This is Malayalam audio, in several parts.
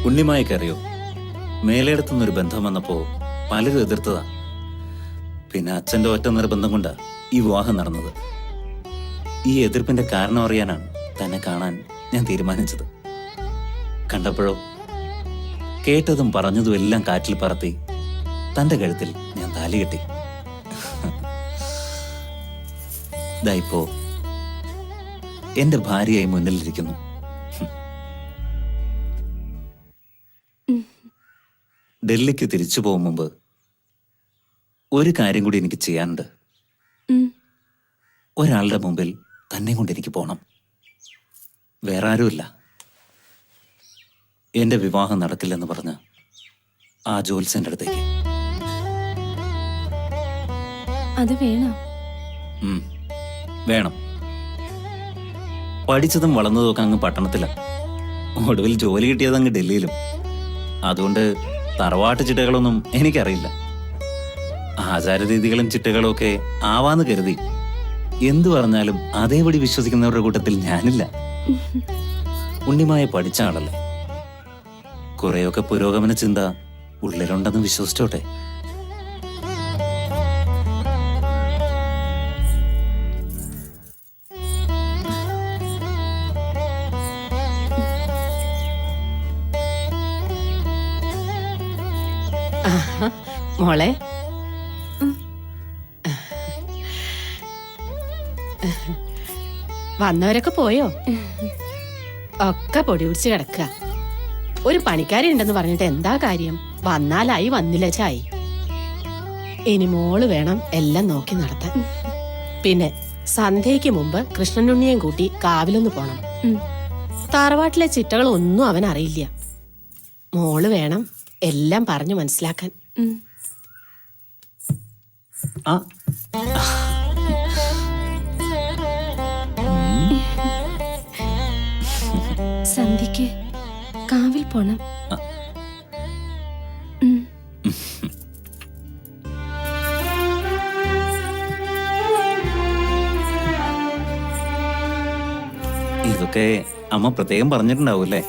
ഉണ്ണിമായ്ക്കറിയോ, മേലെടുത്തുനിന്നൊരു ബന്ധം വന്നപ്പോ പലരും എതിർത്തതാ. പിന്നെ അച്ഛന്റെ ഒറ്റ നിർബന്ധം കൊണ്ടാ ഈ വിവാഹം നടന്നത്. ഈ എതിർപ്പിന്റെ കാരണം അറിയാനാണ് തന്നെ കാണാൻ ഞാൻ തീരുമാനിച്ചത്. കണ്ടപ്പോഴോ കേട്ടതും പറഞ്ഞതും എല്ലാം കാറ്റിൽ പറത്തി തന്റെ കഴുത്തിൽ ഞാൻ താലി കെട്ടി. ഇതായിപ്പോ എന്റെ ഭാര്യയായി മുന്നിലിരിക്കുന്നു. ഡൽഹിക്ക് തിരിച്ചു പോകും മുമ്പ് ഒരു കാര്യം കൂടി എനിക്ക് ചെയ്യാനുണ്ട്. ഒരാളുടെ മുമ്പിൽ തന്നെ കൊണ്ട് എനിക്ക് പോണം. വേറെ ആരുമില്ല. എന്റെ വിവാഹം നടക്കില്ലെന്ന് പറഞ്ഞ ആ ജോത്സ്യന്റെ അടുത്തേക്ക്. അത് വേണം. വേണം. പഠിച്ചതും വളർന്നതും ഒക്കെ അങ്ങ് പട്ടണത്തില. ഒടുവിൽ ജോലി കിട്ടിയത് അങ്ങ് ഡൽഹിയിലും. അതുകൊണ്ട് തറവാട്ട് ചിട്ടകളൊന്നും എനിക്കറിയില്ല. ആചാരരീതികളും ചിട്ടകളും ഒക്കെ ആവാന്ന് കരുതി എന്തു പറഞ്ഞാലും അതേപടി വിശ്വസിക്കുന്നവരുടെ കൂട്ടത്തിൽ ഞാനില്ല. ഉണ്ണിമായ പഠിച്ച ആളല്ലേ, കുറെയൊക്കെ പുരോഗമന ചിന്ത ഉള്ളിലുണ്ടെന്ന് വിശ്വസിച്ചോട്ടെ. മോളെ, വന്നവരൊക്കെ പോയോ? ഒക്കെ പൊടി പിടിച്ച് കിടക്കുക. ഒരു പണിക്കാരി ഉണ്ടെന്ന് പറഞ്ഞിട്ട് എന്താ കാര്യം? വന്നാലായി, വന്നില്ല ചായി. ഇനി മോള് വേണം എല്ലാം നോക്കി നടത്താൻ. പിന്നെ സന്ധ്യയ്ക്ക് മുമ്പ് കൃഷ്ണനുണ്ണിയും കൂട്ടി കാവിലൊന്ന് പോണം. തറവാട്ടിലെ ചിട്ടകളൊന്നും അവൻ അറിയില്ല. മോള് വേണം എല്ലാം പറഞ്ഞു മനസ്സിലാക്കാൻ. സന്ധ്യക്ക് കാവിൽ പോണം. ഇതൊക്കെ അമ്മ പ്രത്യേകം പറഞ്ഞിട്ടുണ്ടാവൂല്ലേ?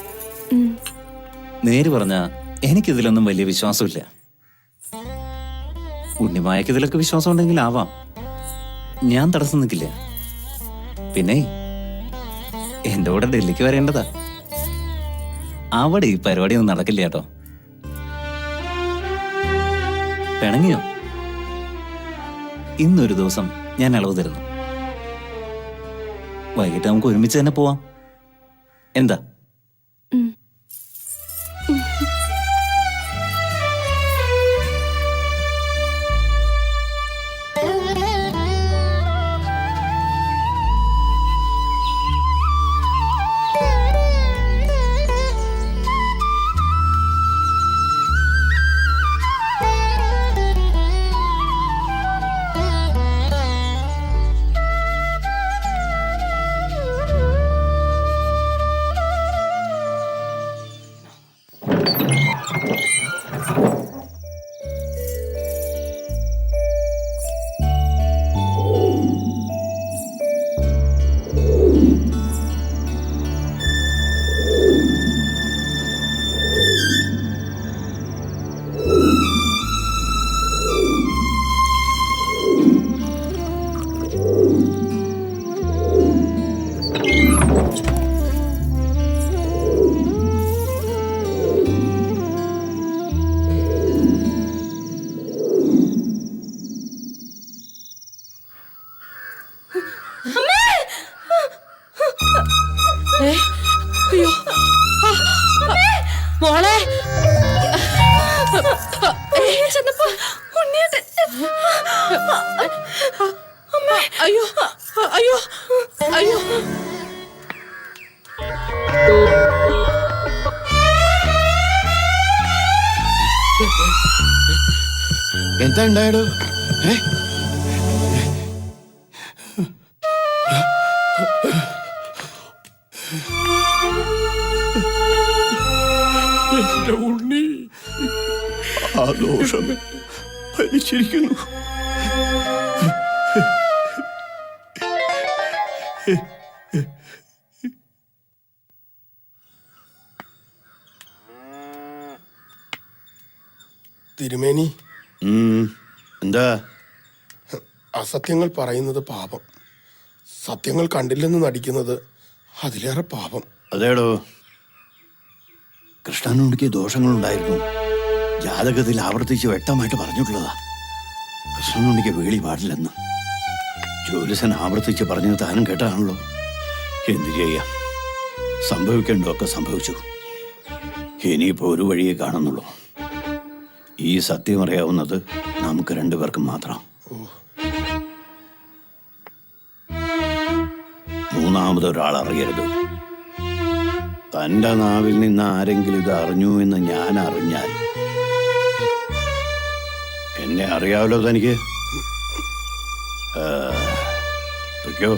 നേര് പറഞ്ഞ എനിക്കിതിലൊന്നും വലിയ വിശ്വാസമില്ല. ഉണ്ണിമായക്ക് ഇതിലൊക്കെ വിശ്വാസം ഉണ്ടെങ്കിൽ ആവാം. ഞാൻ തടസ്സം നിൽക്കില്ല. പിന്നെ എന്റെ കൂടെ ഡൽഹിക്ക് വരേണ്ടതാ. അവിടെ ഈ പരിപാടിയൊന്നും നടക്കില്ല കേട്ടോ. പിണങ്ങിയോ? ഇന്നൊരു ദിവസം ഞാൻ ഇളവ് തരുന്നു. വൈകിട്ട് നമുക്ക് ഒരുമിച്ച് തന്നെ പോവാം. എന്താ? മോളെ, അയ്യോ അയ്യോ അയ്യോ, എന്താ ഉണ്ടായടോ? എന്റെ ഉണ്ണി ആ ദോഷം ഭരിച്ചിരിക്കുന്നു. തിരുമേനി, എന്താ? അസത്യങ്ങൾ പറയുന്നത് പാപം, സത്യങ്ങൾ കണ്ടില്ലെന്ന് നടിക്കുന്നത് അതിലേറെ പാപം. അതേടോ, കൃഷ്ണനുണ്ടിക്ക് ദോഷങ്ങളുണ്ടായിരുന്നു. ജാതകത്തിൽ ആവർത്തിച്ച് വ്യക്തമായിട്ട് പറഞ്ഞിട്ടുള്ളതാ. കൃഷ്ണനുണ്ടിക്ക് വേളി പാടില്ലെന്ന് ജ്യോതിസൻ ആവർത്തിച്ച് പറഞ്ഞത് താനും കേട്ടതാണല്ലോ. എന്തു ചെയ്യാം, സംഭവിക്കേണ്ടതൊക്കെ സംഭവിച്ചു. ഇനിയിപ്പോ ഒരു വഴിയെ കാണുന്നുള്ളൂ. ഈ സത്യം അറിയാവുന്നത് നമുക്ക് രണ്ടുപേർക്കും മാത്രം. മൂന്നാമതൊരാൾ അറിയരുത്. തന്റെ നാവിൽ നിന്ന് ആരെങ്കിലും ഇത് അറിഞ്ഞു എന്ന് ഞാൻ അറിഞ്ഞാൽ, എന്നെ അറിയാമല്ലോ തനിക്ക്. പൊയ്ക്കോ.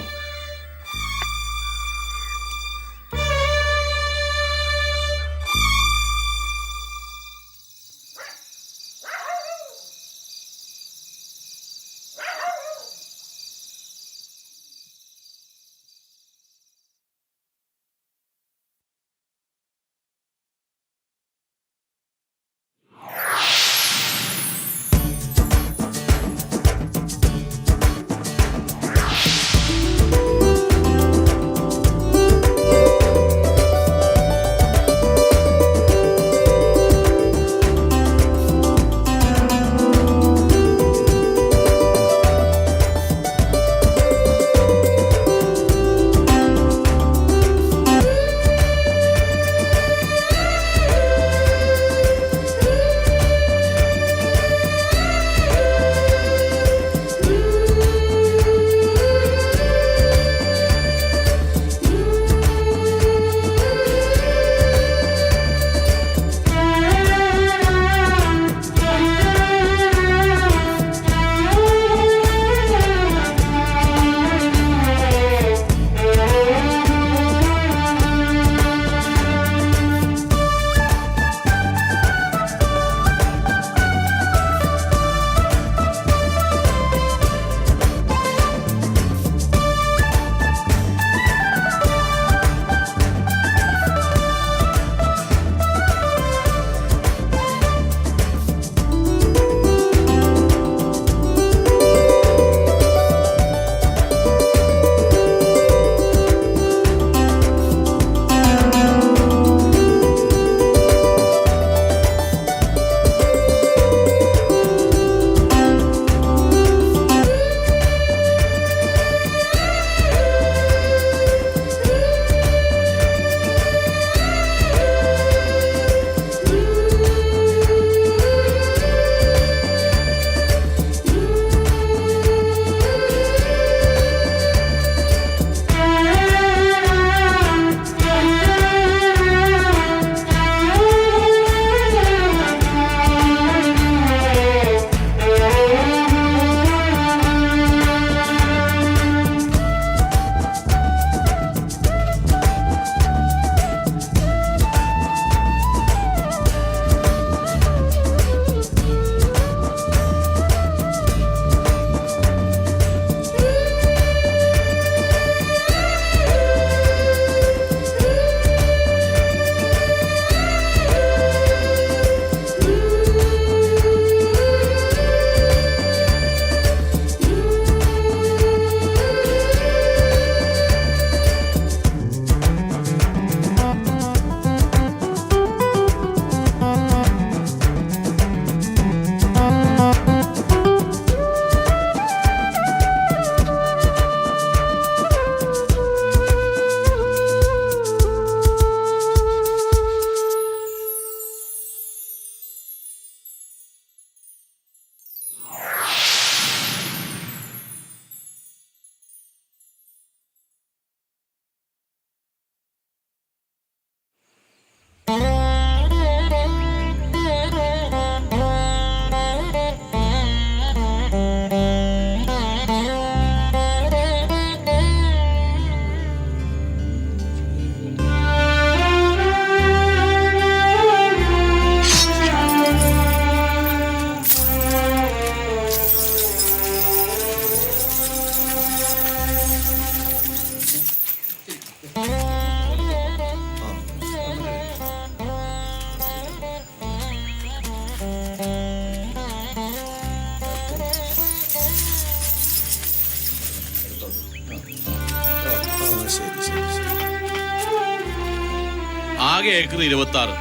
ആകെ ഏക്കർ 26.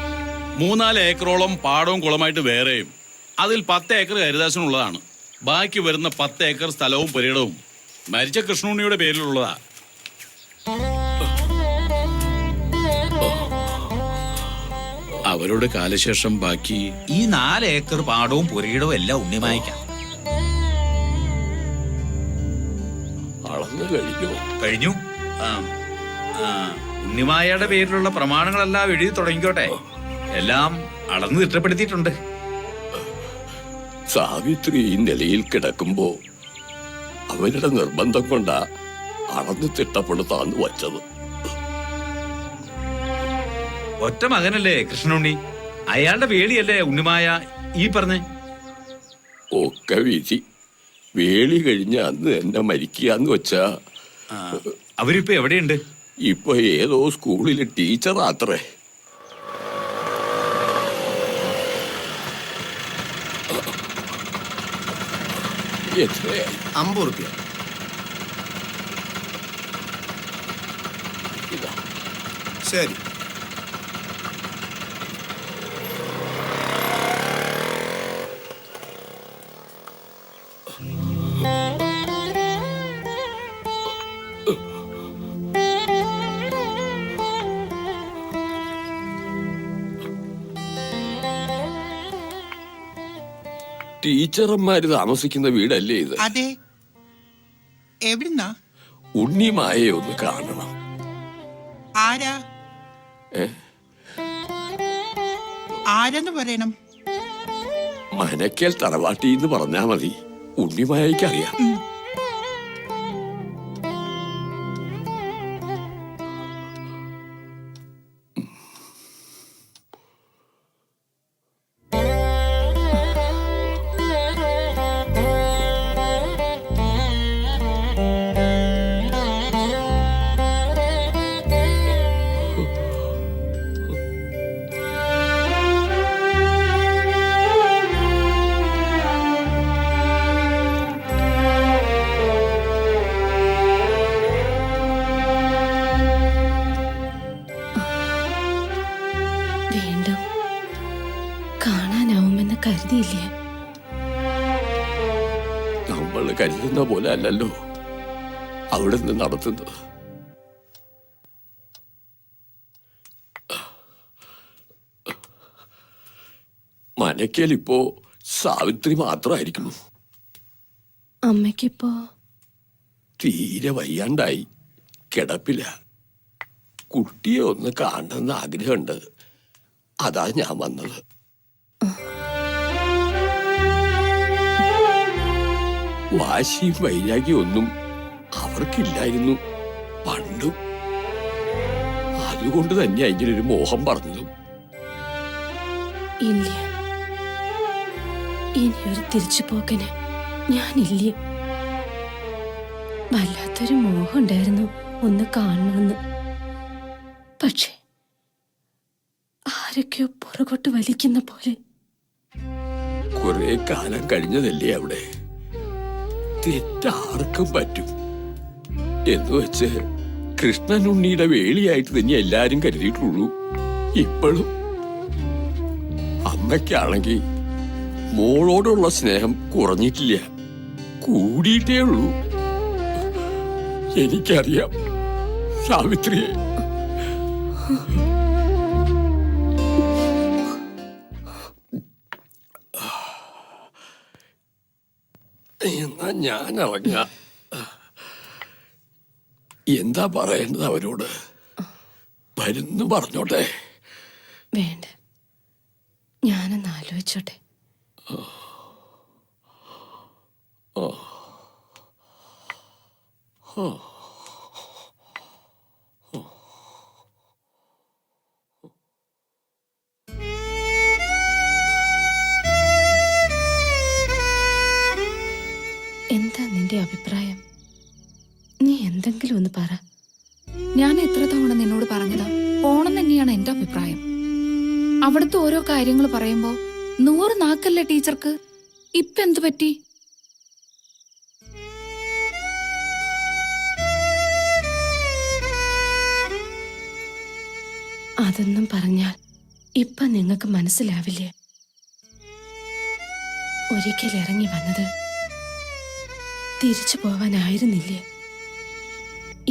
3-4 ഏക്കറോളം പാടവും കുളമായിട്ട് വേറെയും. അതിൽ 10 ഏക്കർ ഹരിദാസനുള്ളതാണ്. ബാക്കി വരുന്ന 10 ഏക്കർ സ്ഥലവും പുരയിടവും മരിച്ച കൃഷ്ണുണ്ണിയുടെ പേരിലുള്ളതാ. അവരുടെ കാലശേഷം ബാക്കി ഈ 4 ഏക്കർ പാടവും പുരയിടവും എല്ലാം ഉണ്ണിമായിക്കാം. അളന്നു കഴിഞ്ഞു. കഴിഞ്ഞു. ഉണ്ണിമായയുടെ പേരിലുള്ള പ്രമാണങ്ങളെല്ലാം എഴുതി തുടങ്ങിക്കോട്ടെ. എല്ലാം അളന്ന് തിട്ടപ്പെടുത്തിയിട്ടുണ്ട്. സാവിത്രി ഈ നിലയിൽ കിടക്കുമ്പോ അവരുടെ നിർബന്ധം കൊണ്ടാ അളന്ന് തിട്ടപ്പെടുത്താന്ന് വച്ചത്. ഒറ്റ മകനല്ലേ കൃഷ്ണുണ്ണി, അയാളുടെ വേളിയല്ലേ ഉണ്ണിമായ ഈ പറഞ്ഞേ. ഒക്കെ വിധി. വേളി കഴിഞ്ഞ അന്ന് എന്നെ മരിക്കാന്ന് വെച്ചാ അവരിപ്പോ എവിടെയുണ്ട്? ഇപ്പൊ ഏതോ സ്കൂളിലെ ടീച്ചറാത്രേ. എത്രയായി? 50 റുപ്യ. ഇതാ. ശരി. ടീച്ചർമാര് താമസിക്കുന്ന വീടല്ലേ ഇത്? അതെ. എവിടുന്നാ? ഉണ്ണിമായെ ഒന്ന് കാണണം. ആരാ? ആരെന്ന് പറയണം? മനക്കൽ തറവാട്ടിന്ന് പറഞ്ഞാ മതി. ഉണ്ണിമായക്ക് അറിയാം. വീണ്ടും കാണാനാവുമെന്ന് കരുതിയില്ലേ? നമ്മൾ കരുതുന്ന പോലെ അല്ലല്ലോ അവിടെ നിന്ന് നടത്തുന്നത്. മനക്കൽ ഇപ്പോ സാവിത്രി മാത്രമായിരിക്കുന്നു. അമ്മയ്ക്കിപ്പോ തീരെ വയ്യാണ്ടായി കിടപ്പില്ല. കുട്ടിയെ ഒന്ന് കാണണമെന്ന് ആഗ്രഹമുണ്ട്. അതാ ഞാൻ വന്നത്. വാശിയും വൈരാഗ്യം ഒന്നും അവർക്കില്ലായിരുന്നു പണ്ടും. അതുകൊണ്ട് തന്നെ ഇങ്ങനൊരു മോഹം പറഞ്ഞതും. ഇല്ല, ഇനിയൊരു തിരിച്ചുപോക്കന് ഞാനില്ല. വല്ലാത്തൊരു മോഹം ഉണ്ടായിരുന്നു ഒന്ന് കാണണമെന്ന്. പക്ഷെ ആരൊക്കെയോ പുറകോട്ട് വലിക്കുന്ന പോലെ. കുറെ കാലം കഴിഞ്ഞതല്ലേ അവിടെ. തെറ്റാർക്കും പറ്റും എന്ന് വെച്ച് കൃഷ്ണനുണ്ണിയുടെ വേളിയായിട്ട് തന്നെ എല്ലാരും കരുതിയിട്ടുള്ളൂ. ഇപ്പോഴും അമ്മയ്ക്കാണെങ്കിൽ മോളോടുള്ള സ്നേഹം കുറഞ്ഞിട്ടില്ല, കൂടിയിട്ടേ ഉള്ളൂ. എനിക്കറിയാം സാവിത്രിയെ. എന്നാ ഞാൻ ഇറങ്ങ. എന്താ പറയേണ്ടത് അവരോട്? വരുന്നു പറഞ്ഞോട്ടെ. വേണ്ട, ഞാനൊന്ന് ആലോചിച്ചോട്ടെ. എന്താ നിന്റെ അഭിപ്രായം? നീ എന്തെങ്കിലും ഒന്ന് പറ. ഞാൻ എത്ര തവണ നിന്നോട് പറഞ്ഞതാ, പോണം തന്നെയാണ് എന്റെ അഭിപ്രായം. അവിടുത്തെ ഓരോ കാര്യങ്ങൾ പറയുമ്പോ 100 നാക്കല്ലേ ടീച്ചർക്ക്. ഇപ്പൊ എന്തു പറ്റി? അത് ഇതൊന്നും പറഞ്ഞാൽ ഇപ്പൊ നിങ്ങൾക്ക് മനസ്സിലാവില്ലേ. ഒരിക്കൽ ഇറങ്ങി വന്നത് തിരിച്ചു പോവാനായിരുന്നില്ലേ.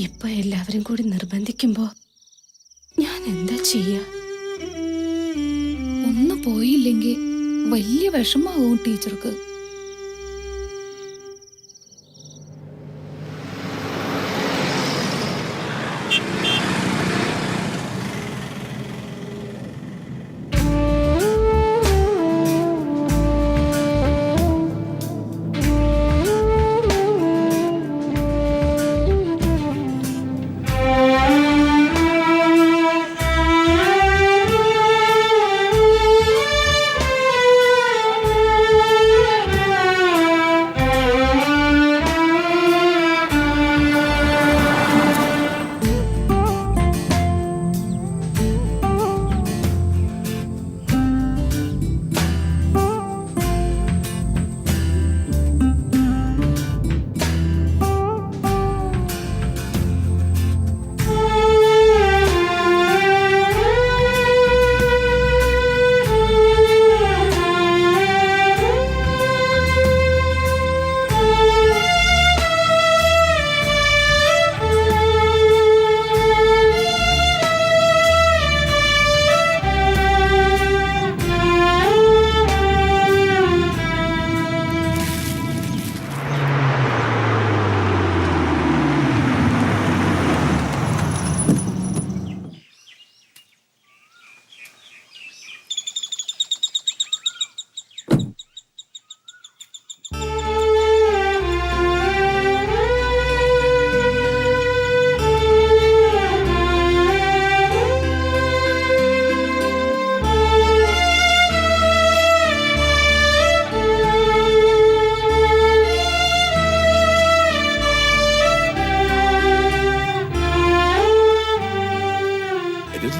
ഇപ്പൊ എല്ലാവരും കൂടി നിർബന്ധിക്കുമ്പോ ഞാൻ എന്താ ചെയ്യാ? ഒന്ന് പോയില്ലെങ്കിൽ വലിയ വിഷമാവും ടീച്ചർക്ക്.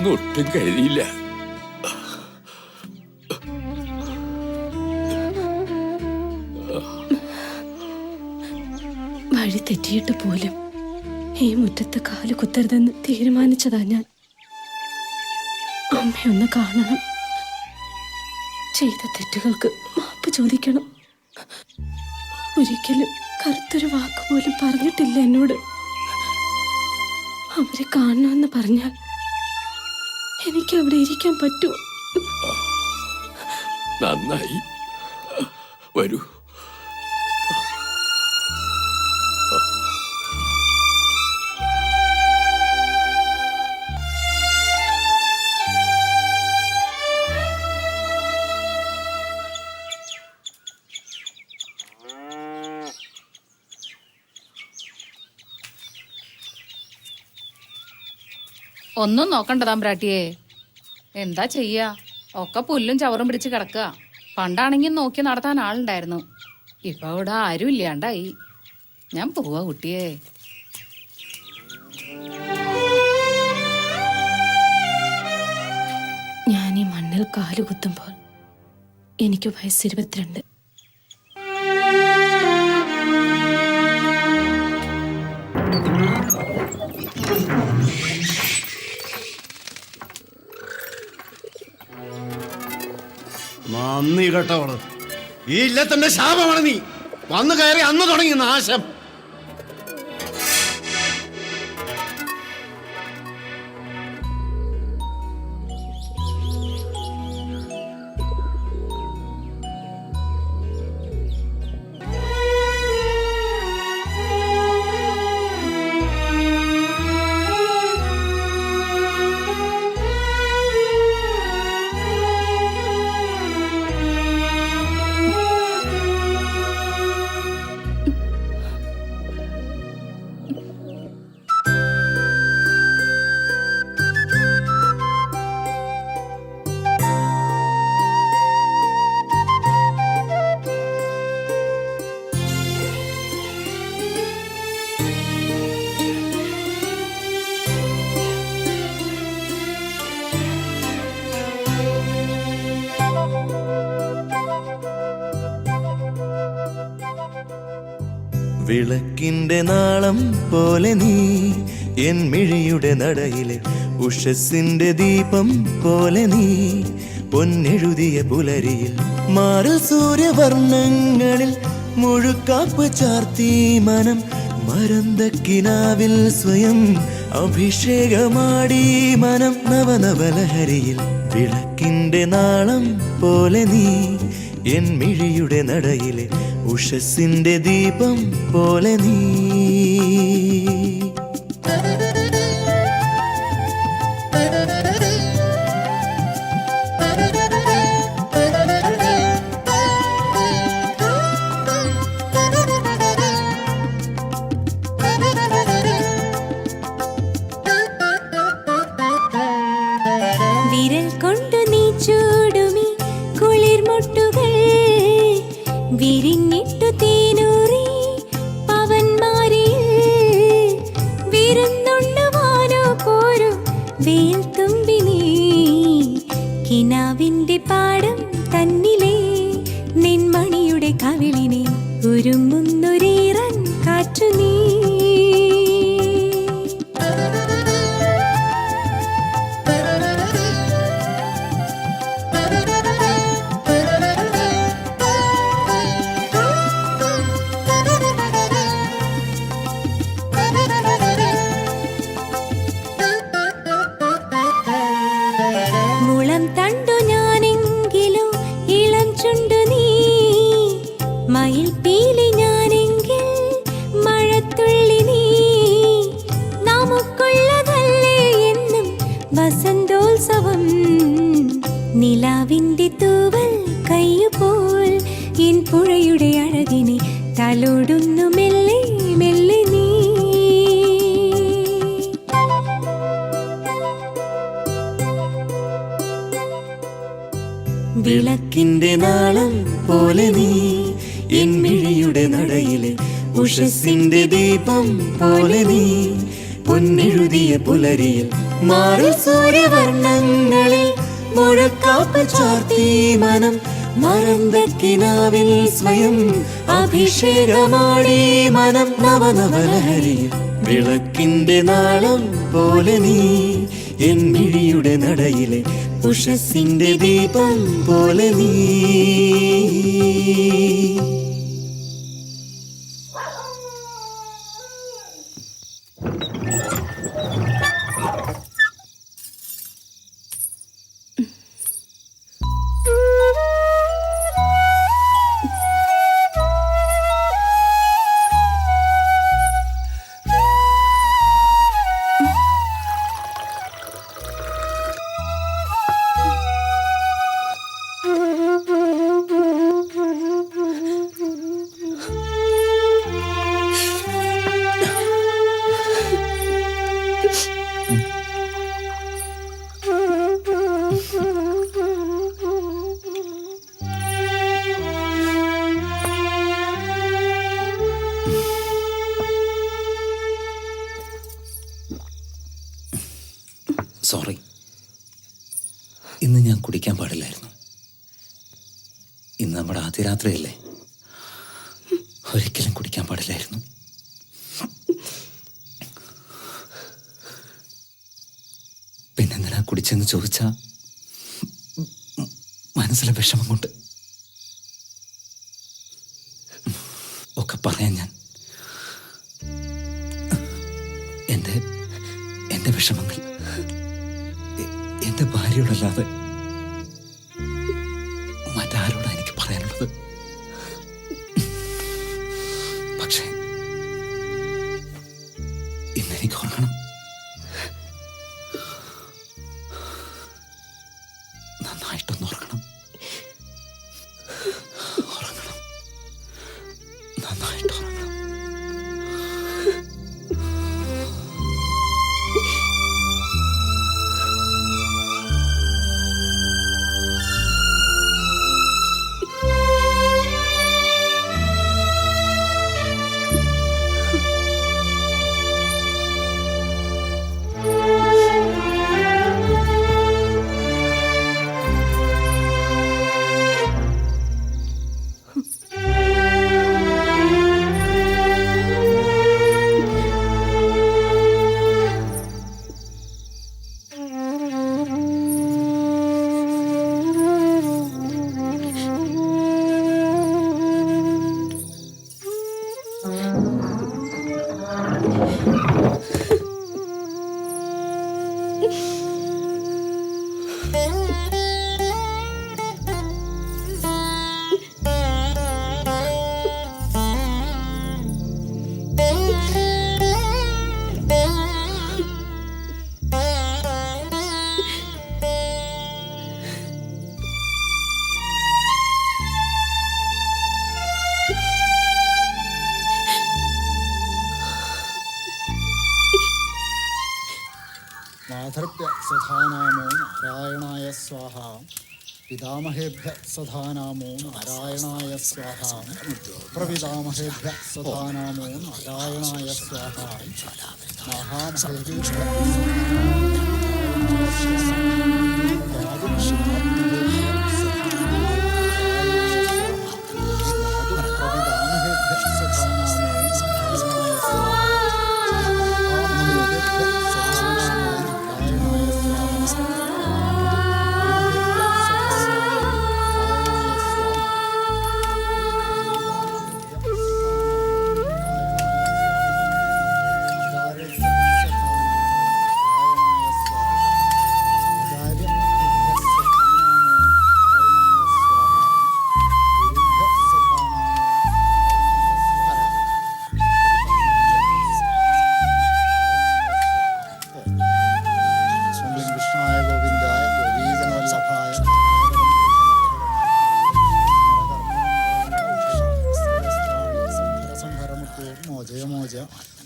ഒട്ടും കഴിയില്ല. വഴി തെറ്റിയിട്ട് പോലും ഈ മുറ്റത്ത് കാല് കുത്തരുതെന്ന് തീരുമാനിച്ചതാ ഞാൻ. അമ്മയൊന്ന് കാണണം, ചെയ്ത തെറ്റുകൾക്ക് മാപ്പ് ചോദിക്കണം. ഒരിക്കലും കറുത്തൊരു വാക്ക് പോലും പറഞ്ഞിട്ടില്ല എന്നോട്. അവരെ കാണണമെന്ന് പറഞ്ഞാൽ എനിക്ക് അവിടെ ഇരിക്കാൻ പറ്റുമോ? നന്നായി, വരൂ. ഒന്നും നോക്കണ്ട താമ്പ്രാട്ടിയെ. എന്താ ചെയ്യാ, ഒക്കെ പുല്ലും ചവറും പിടിച്ച് കിടക്കുക. പണ്ടാണെങ്കിൽ നോക്കി നടത്താൻ ആളുണ്ടായിരുന്നു. ഇപ്പൊ ഇവിടെ ആരും ഇല്ലാണ്ടായി. ഞാൻ പോവാ കുട്ടിയെ. ഞാൻ ഈ മണ്ണിൽ കാലുകുത്തുമ്പോൾ എനിക്ക് വയസ്സ് 22. നന്ദി കേട്ടവള്. ഈ ഇല്ലത്തിന്റെ ശാപമാണ് നീ. വന്നു കയറി അന്ന് തുടങ്ങി നാശം. വിളക്കിന്റെ നാളം പോലെ നീ എൻ മിഴിയുടെ നടയിലെ ഉഷസ്സിന്റെ ദീപം പോലെ നീ പൊന്നെഴുതിയ പുലരിയിൽ മാറിൽ സൂര്യവർണ്ണങ്ങളിൽ മുഴുക്കാപ്പ് ചാർത്തി മനം മരന്തക്കിനാവിൽ സ്വയം അഭിഷേകമാടി മനം നവനവലഹരിയിൽ വിളക്കിന്റെ നാളം പോലെ നീ എൻ മിഴിയുടെ നടയിലെ ഉഷസ്സിന്റെ ദീപം പോലെ നീ. വിരൽ കൊണ്ടു നീ ചൂടുമി കുളിർമുട്ടുകൾ വിരിഞ്ഞിട്ടു തേനൂറി പവന്മാരിൽ വിരുന്നുണ്ണുവാനോ പോരു വേൽ തുമ്പി നീ കിനാവിന്റെ പാടം തന്നിലെ നിൻമണിയുടെ കവിളിനെ ഒരുങ്ങുന്നൊരീറൻ കാറ്റു നീ. മുളം തണ്ടു ഞാനെങ്കിലും ഇളം ചുണ്ടു നീ മയിൽ പീലി ഞാനെങ്കിൽ മഴത്തുള്ളി നീ നമുക്കുള്ളതല്ലേ എന്നും വസന്തോത്സവം നിലാവിന്റെ തൂവൽ കയ്യുപോൽ എൻ പുഴയുടെ അഴകിനെ തലോടുന്നു മെല്ലെ മെല്ലെ നീ. വിളക്കിന്റെ നാളം പോലെ നീ എൻ മിഴിയുടെ നടയിലെ ഉഷസ്സിന്റെ ദീപം പോലെ നീ പൊന്നെഴുതിയ പുലരിയിൽ മാറിൽ സൂര്യവർണ്ണങ്ങളിൽ മുഴക്കാപ്പ് ചാർത്തി മനം മരന്തക്കിനാവിൽ സ്വയം അഭിഷേകമാടി മനം നവനവലഹരിയിൽ വിളക്കിന്റെ നാളം പോലെ നീ എൻ മിഴിയുടെ നടയിലെ ഉഷസ്സിന്റെ ദീപം പോലെ നീ. സോറി, ഇന്ന് ഞാൻ കുടിക്കാൻ പാടില്ലായിരുന്നു. ഇന്ന് നമ്മുടെ ആദ്യ രാത്രിയല്ലേ, ഒരിക്കലും കുടിക്കാൻ പാടില്ലായിരുന്നു. പിന്നെന്തിനാ കുടിച്ചെന്ന് ചോദിച്ചാ മനസ്സിലെ വിഷമം കൊണ്ട് ഒക്കെ പറയാൻ ഞാൻ എന്റെ വിഷമങ്ങൾ എന്റെ ഭാര്യയോടല്ലാതെ മറ്റാരോടാ എനിക്ക് പറയാനുള്ളത്? പക്ഷേ ഇന്നെനിക്ക് ഓർക്കണം, നന്നായിട്ടൊന്ന് ഓർക്കണം, നന്നായിട്ട് ഓർക്കണം. മാതൃഭ്യ സ്വധാനാമോ നാരായണായ സ്വാഹ പിതാമഹേഭ്യ സ്വധാനാമോ നാരായണായ സ്വാഹ പ്രപിതാമഹേഭ്യ സ്വധാനാമോ നാരായണായ സ്വാഹ മഹാമഹേഭ്യ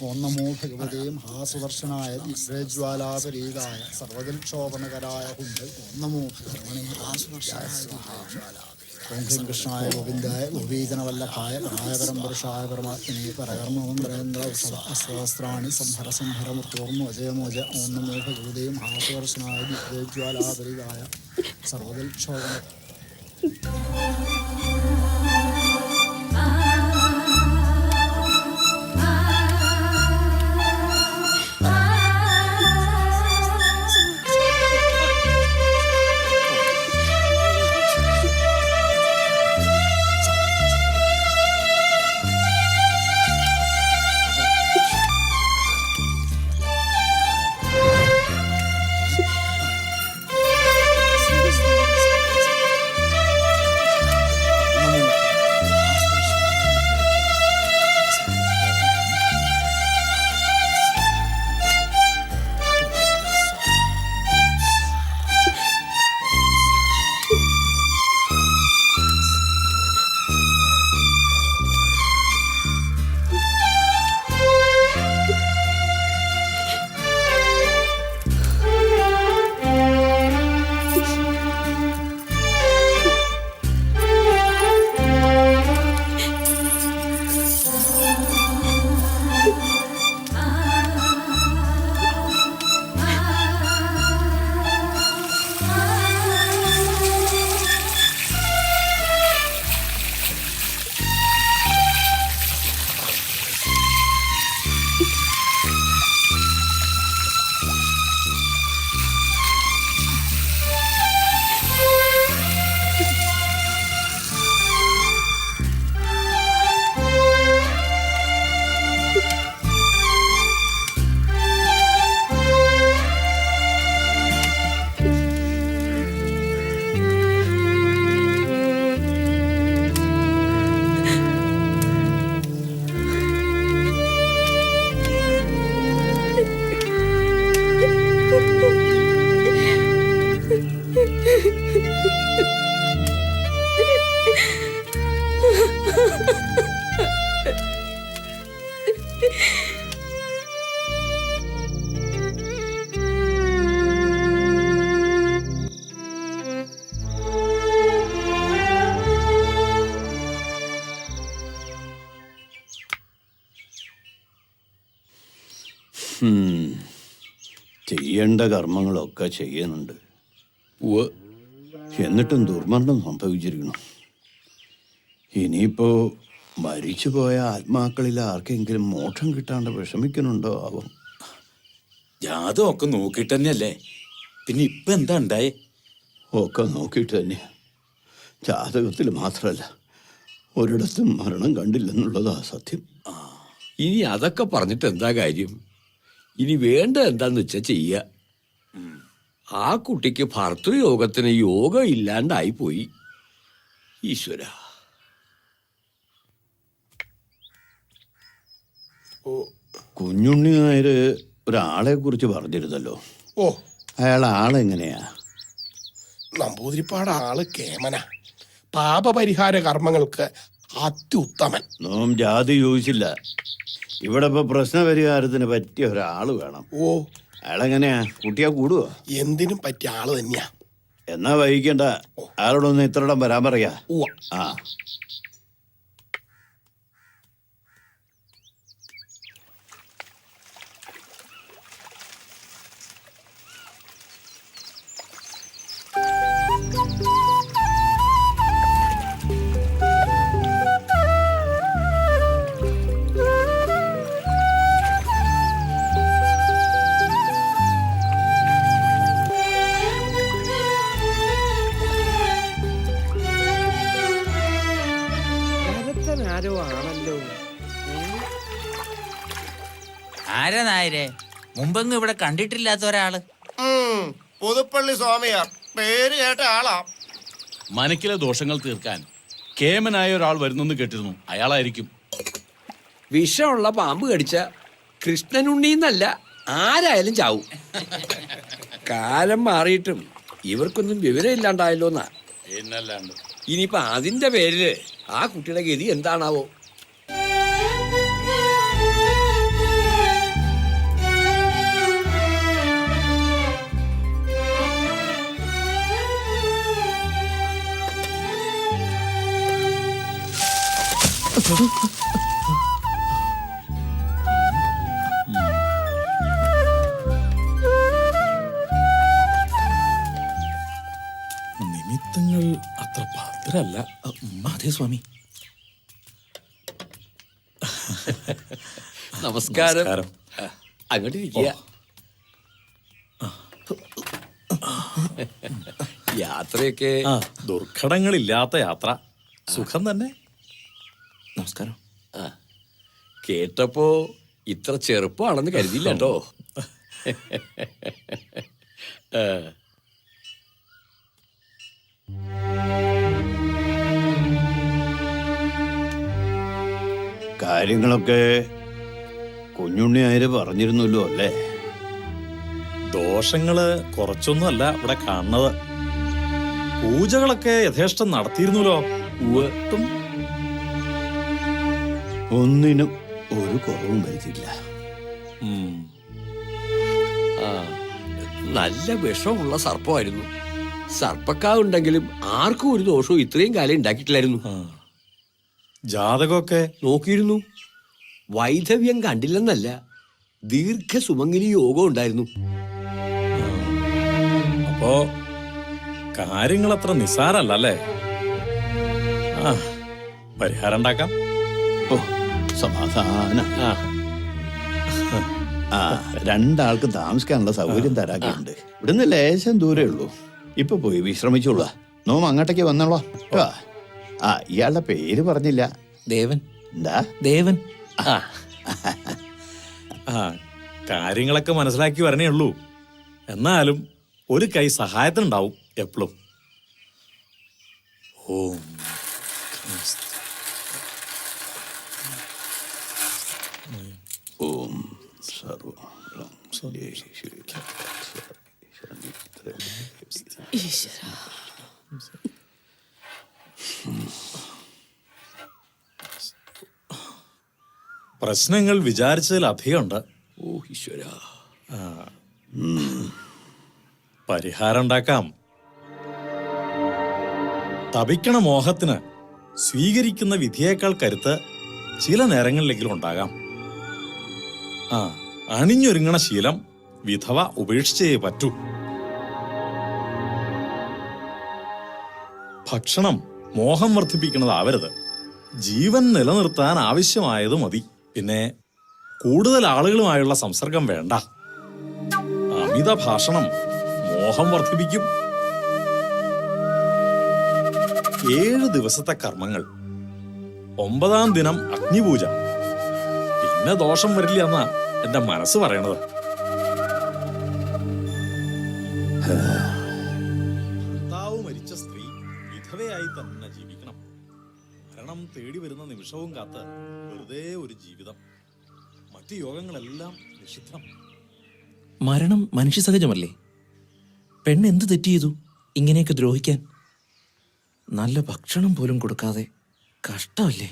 ഓം നമോ ഭഗവതേ മഹാസുദർശനായ ദിവ്യജ്വാലാപരീതായ സർവജൽക്ഷോഭനകരായ ഹുണ്ട് ഓം നമോ ഭഗവണേ മഹാസുദർശനായ ഓം ശ്രീ കൃഷ്ണായ ഗോവിന്ദായ ഗോപീജനവല്ലഭായ പരായപരം പുരുഷായ പരമാത്മനെ പരകർമ്മേന്ദ്ര സഹസ്രാണി സംഹര സംഹരമുത്തോർമ്മ അജയമോജ ഓം നമോ ഭഗവതേ മഹാസുദർശനായ ദിവ്യജ്വാലാപരീതായ സർവജൽക്ഷോഭന ചെയ്യേണ്ട കർമ്മങ്ങളൊക്കെ ചെയ്യുന്നുണ്ട്, എന്നിട്ടും ദുർമരണം സംഭവിച്ചിരിക്കണം. ഇനിയിപ്പോ മരിച്ചുപോയ ആത്മാക്കളിൽ ആർക്കെങ്കിലും മോക്ഷം കിട്ടാണ്ട് വിഷമിക്കുന്നുണ്ടോ ആവും. ജാതകമൊക്കെ നോക്കിയിട്ട് തന്നെയല്ലേ, പിന്നെ ഇപ്പൊ എന്താ ഉണ്ടായേ? ഒക്കെ നോക്കിയിട്ട് തന്നെ. ജാതകത്തിൽ മാത്രമല്ല, ഒരിടത്തും മരണം കണ്ടില്ലെന്നുള്ളതാ സത്യം. ഇനി അതൊക്കെ പറഞ്ഞിട്ട് എന്താ കാര്യം? ഇനി വേണ്ട എന്താന്ന് വെച്ചാ ചെയ്യ. ആ കുട്ടിക്ക് ഭർത്തൃയോഗത്തിന് യോഗം ഇല്ലാണ്ടായി പോയി. ഈശ്വര. കുഞ്ഞുണ്ണി നായര് ഒരാളെ കുറിച്ച് പറഞ്ഞിരുന്നല്ലോ. ഓ, അയാൾ ആളെങ്ങനെയാ? നമ്പൂതിരിപ്പാട് ആള് കേമന, പാപപരിഹാര കർമ്മങ്ങൾക്ക് അത്യുത്തമൻ. നോം ജാതി ചോദിച്ചില്ല. ഇവിടെ ഇപ്പൊ പ്രശ്നപരിഹാരത്തിന് പറ്റിയ ഒരാള് വേണം. ഓ, അയാളെങ്ങനെയാ കുട്ടിയാ കൂടുവോ? എന്തിനും പറ്റിയ ആള് തന്നെയാ. എന്നാ വൈകിക്കണ്ട, അയാളോടൊന്ന് ഇത്രയിടം വരാൻ പറയാ. ആ ആരാ നായരെ? മുമ്പെങ്ങും ഇവിടെ കണ്ടിട്ടില്ലാത്ത ഒരാള്. പുതുപ്പള്ളി സ്വാമിയാർ, പേര് കേട്ട ആളാ. മനക്കിലെ ദോഷങ്ങൾ തീർക്കാൻ കേമനായ ഒരാൾ വരുന്നെന്ന് കേട്ടിരുന്നു. അയാളായിരിക്കും. വിഷമുള്ള പാമ്പ് കടിച്ച കൃഷ്ണനുണ്ണീന്നല്ല ആരായാലും ചാവും. കാലം മാറിയിട്ടും ഇവർക്കൊന്നും വിവരം ഇല്ലാണ്ടായല്ലോന്നാ. എന്നല്ലാണ്ട് ഇനിയിപ്പൊ അതിന്റെ പേരില് ആ കുട്ടിയുടെ ഗതി എന്താണാവോ? നിമിത്തങ്ങൾ അത്ര ഭദ്രല്ല. അതെ സ്വാമി. നമസ്കാരം. അങ്ങോട്ട് ഇരിക്കുക. യാത്രയൊക്കെ ദുർഘടങ്ങളില്ലാത്ത യാത്ര. സുഖം തന്നെ. നമസ്കാരം. കേട്ടപ്പോ ഇത്ര ചെറുപ്പമാണെന്ന് കരുതിയില്ല കേട്ടോ. കാര്യങ്ങളൊക്കെ കുഞ്ഞുണ്ണി ആര് പറഞ്ഞിരുന്നല്ലോ അല്ലേ? ദോഷങ്ങള് കുറച്ചൊന്നുമല്ല ഇവിടെ കാണുന്നത്. പൂജകളൊക്കെ യഥേഷ്ടം നടത്തിയിരുന്നല്ലോ. ഒന്നിനും ഒരു കുറവും വരുത്തില്ല. നല്ല വിഷമുള്ള സർപ്പമായിരുന്നു. സർപ്പക്കാവുണ്ടെങ്കിലും ആർക്കും ഒരു ദോഷവും ഇത്രയും കാലം ഉണ്ടാക്കിയിട്ടില്ലായിരുന്നു. ജാതകമൊക്കെ നോക്കിയിരുന്നു. വൈധവ്യം കണ്ടില്ലെന്നല്ല, ദീർഘസുമംഗലി യോഗം ഉണ്ടായിരുന്നു. അപ്പോ കാര്യങ്ങളത്ര നിസ്സാരല്ലേ? പരിഹാരം ഉണ്ടാക്കാം. ഓ സമാധാനം. രണ്ടാൾക്ക് താമസിക്കാനുള്ള സൗകര്യം തരാക്കുണ്ട്. ഇവിടുന്ന് ലേശം ദൂരേ ഉള്ളൂ. ഇപ്പൊ പോയി വിശ്രമിച്ചോളൂ. നോം അങ്ങോട്ടേക്ക് വന്നോളാ. ഇയാളുടെ പേര് പറഞ്ഞില്ല. ദേവൻ. എന്താ? ദേവൻ. കാര്യങ്ങളൊക്കെ മനസ്സിലാക്കി വരണേ ഉള്ളൂ. എന്നാലും ഒരു കൈ സഹായത്തിനുണ്ടാവും എപ്പോഴും. ഓം ഓം സർവ പ്രശ്നങ്ങൾ വിചാരിച്ചതിലധികമുണ്ട്. ഓ ഈശ്വര. പരിഹാരം ഉണ്ടാക്കാം. തപിക്കണ മോഹത്തിന് സ്വീകരിക്കുന്ന വിധിയേക്കാൾ കരുത്ത് ചില നേരങ്ങളിലെങ്കിലും ഉണ്ടാകാം. അണിഞ്ഞൊരുങ്ങണ ശീലം വിധവ ഉപേക്ഷിച്ചേ പറ്റൂ. ഭക്ഷണം മോഹം വർദ്ധിപ്പിക്കുന്നതാവരുത്. ജീവൻ നിലനിർത്താൻ ആവശ്യമായത് മതി. പിന്നെ കൂടുതൽ ആളുകളുമായുള്ള സംസർഗം വേണ്ട. അമിത ഭാഷണം മോഹം വർദ്ധിപ്പിക്കും. 7 ദിവസത്തെ കർമ്മങ്ങൾ. 9-ാം ദിനം അഗ്നിപൂജ. പിന്നെ ദോഷം വരില്ല എന്നാ എന്റെ മനസ്സ് പറയണത്. ഭർത്താവ് മരിച്ച സ്ത്രീ വിധവയായി തന്നെ ജീവിക്കണം. മരണം തേടി വരുന്ന നിമിഷവും കാത്ത് വെറുതെ ഒരു ജീവിതം. മറ്റു യോഗങ്ങളെല്ലാം നിഷിദ്ധം. മരണം മനുഷ്യ സഹജമല്ലേ? പെണ്ണ് എന്ത് തെറ്റ് ചെയ്തു ഇങ്ങനെയൊക്കെ ദ്രോഹിക്കാൻ? നല്ല ഭക്ഷണം പോലും കൊടുക്കാതെ കഷ്ടമല്ലേ?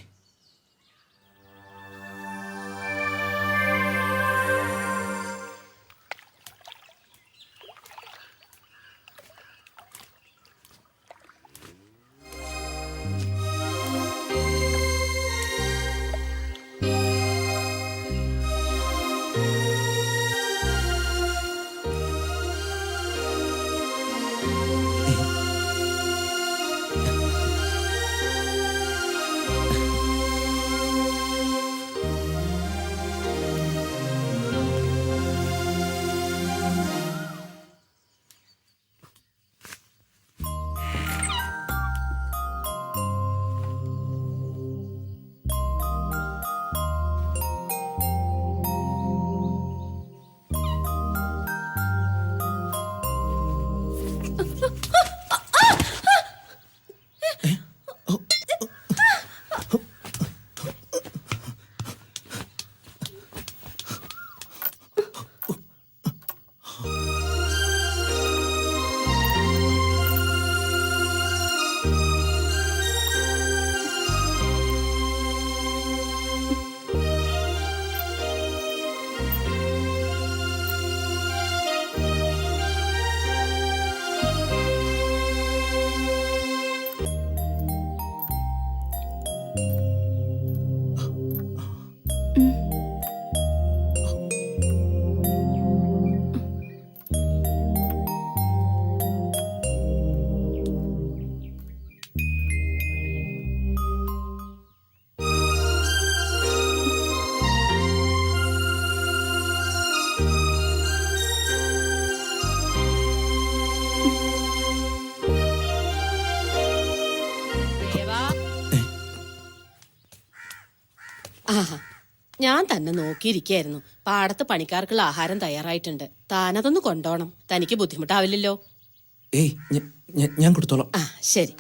ആഹാ, ഞാൻ തന്നെ നോക്കിയിരിക്കായിരുന്നു. പാടത്ത് പണിക്കാർക്കുള്ള ആഹാരം തയ്യാറായിട്ടുണ്ട്. താനതൊന്ന് കൊണ്ടോണം. തനിക്ക് ബുദ്ധിമുട്ടാവില്ലല്ലോ. ഏയ് ഞാൻ കൊടുത്തോളാം. ആ ശരി.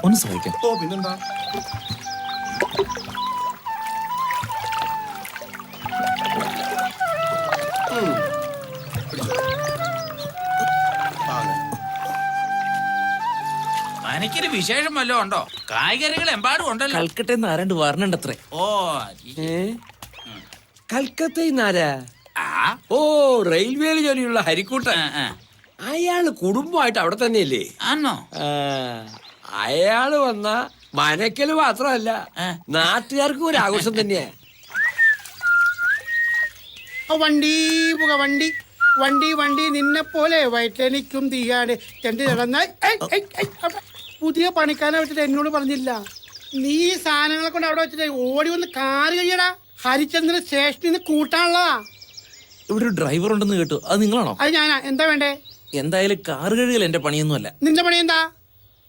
ഒന്ന് സഹായിക്കാം. ഓ പിന്നെന്താ. എനിക്കൊരു വിശേഷം വല്ലതും ഉണ്ടോ? കായ്കറികൾ എമ്പാടും ഉണ്ടല്ലോ. കൽക്കട്ടയിൽ ആരാണ്ട് വരണണ്ടത്രേ. ഓ കൽക്കത്തയിൽ നിന്നാരാ? ഓ, റെയിൽവേയിൽ ജോലിയുള്ള ഹരിക്കൂട്ടൻ. അയാള് കുടുംബമായിട്ട് അവിടെ തന്നെയല്ലേ? ആണോ? അയാള് വന്ന മനക്കല് മാത്രമല്ല, നാട്ടുകാർക്കും ഒരു ആഘോഷം തന്നെയാ. വണ്ടി പുക വണ്ടി വണ്ടി വണ്ടി നിന്നെ പോലെ വയറ്റനിക്കും തീയാണ് ചെണ്ടി നടന്നാൽ പുതിയ പണിക്കാരെ വെച്ചിട്ട് എന്നോട് പറഞ്ഞില്ല. നീ സാധനങ്ങളെ കൊണ്ട് അവിടെ വെച്ചിട്ട് ഓടി വന്ന് കാറ് കഴിയടാ. ഹരിചന്ദ്രൻ സ്റ്റേഷനിൽ നിന്ന് കൂട്ടാനുള്ളതാ. ഇവിടെ ഒരു ഡ്രൈവർ ഉണ്ടെന്ന് കേട്ടു. അത് നിങ്ങളാണോ? അത് ഞാനാ. എന്താ വേണ്ടേ? എന്തായാലും കാറ് കഴുകൽ എന്റെ പണിയൊന്നുമല്ല. നിന്റെ പണി എന്താ?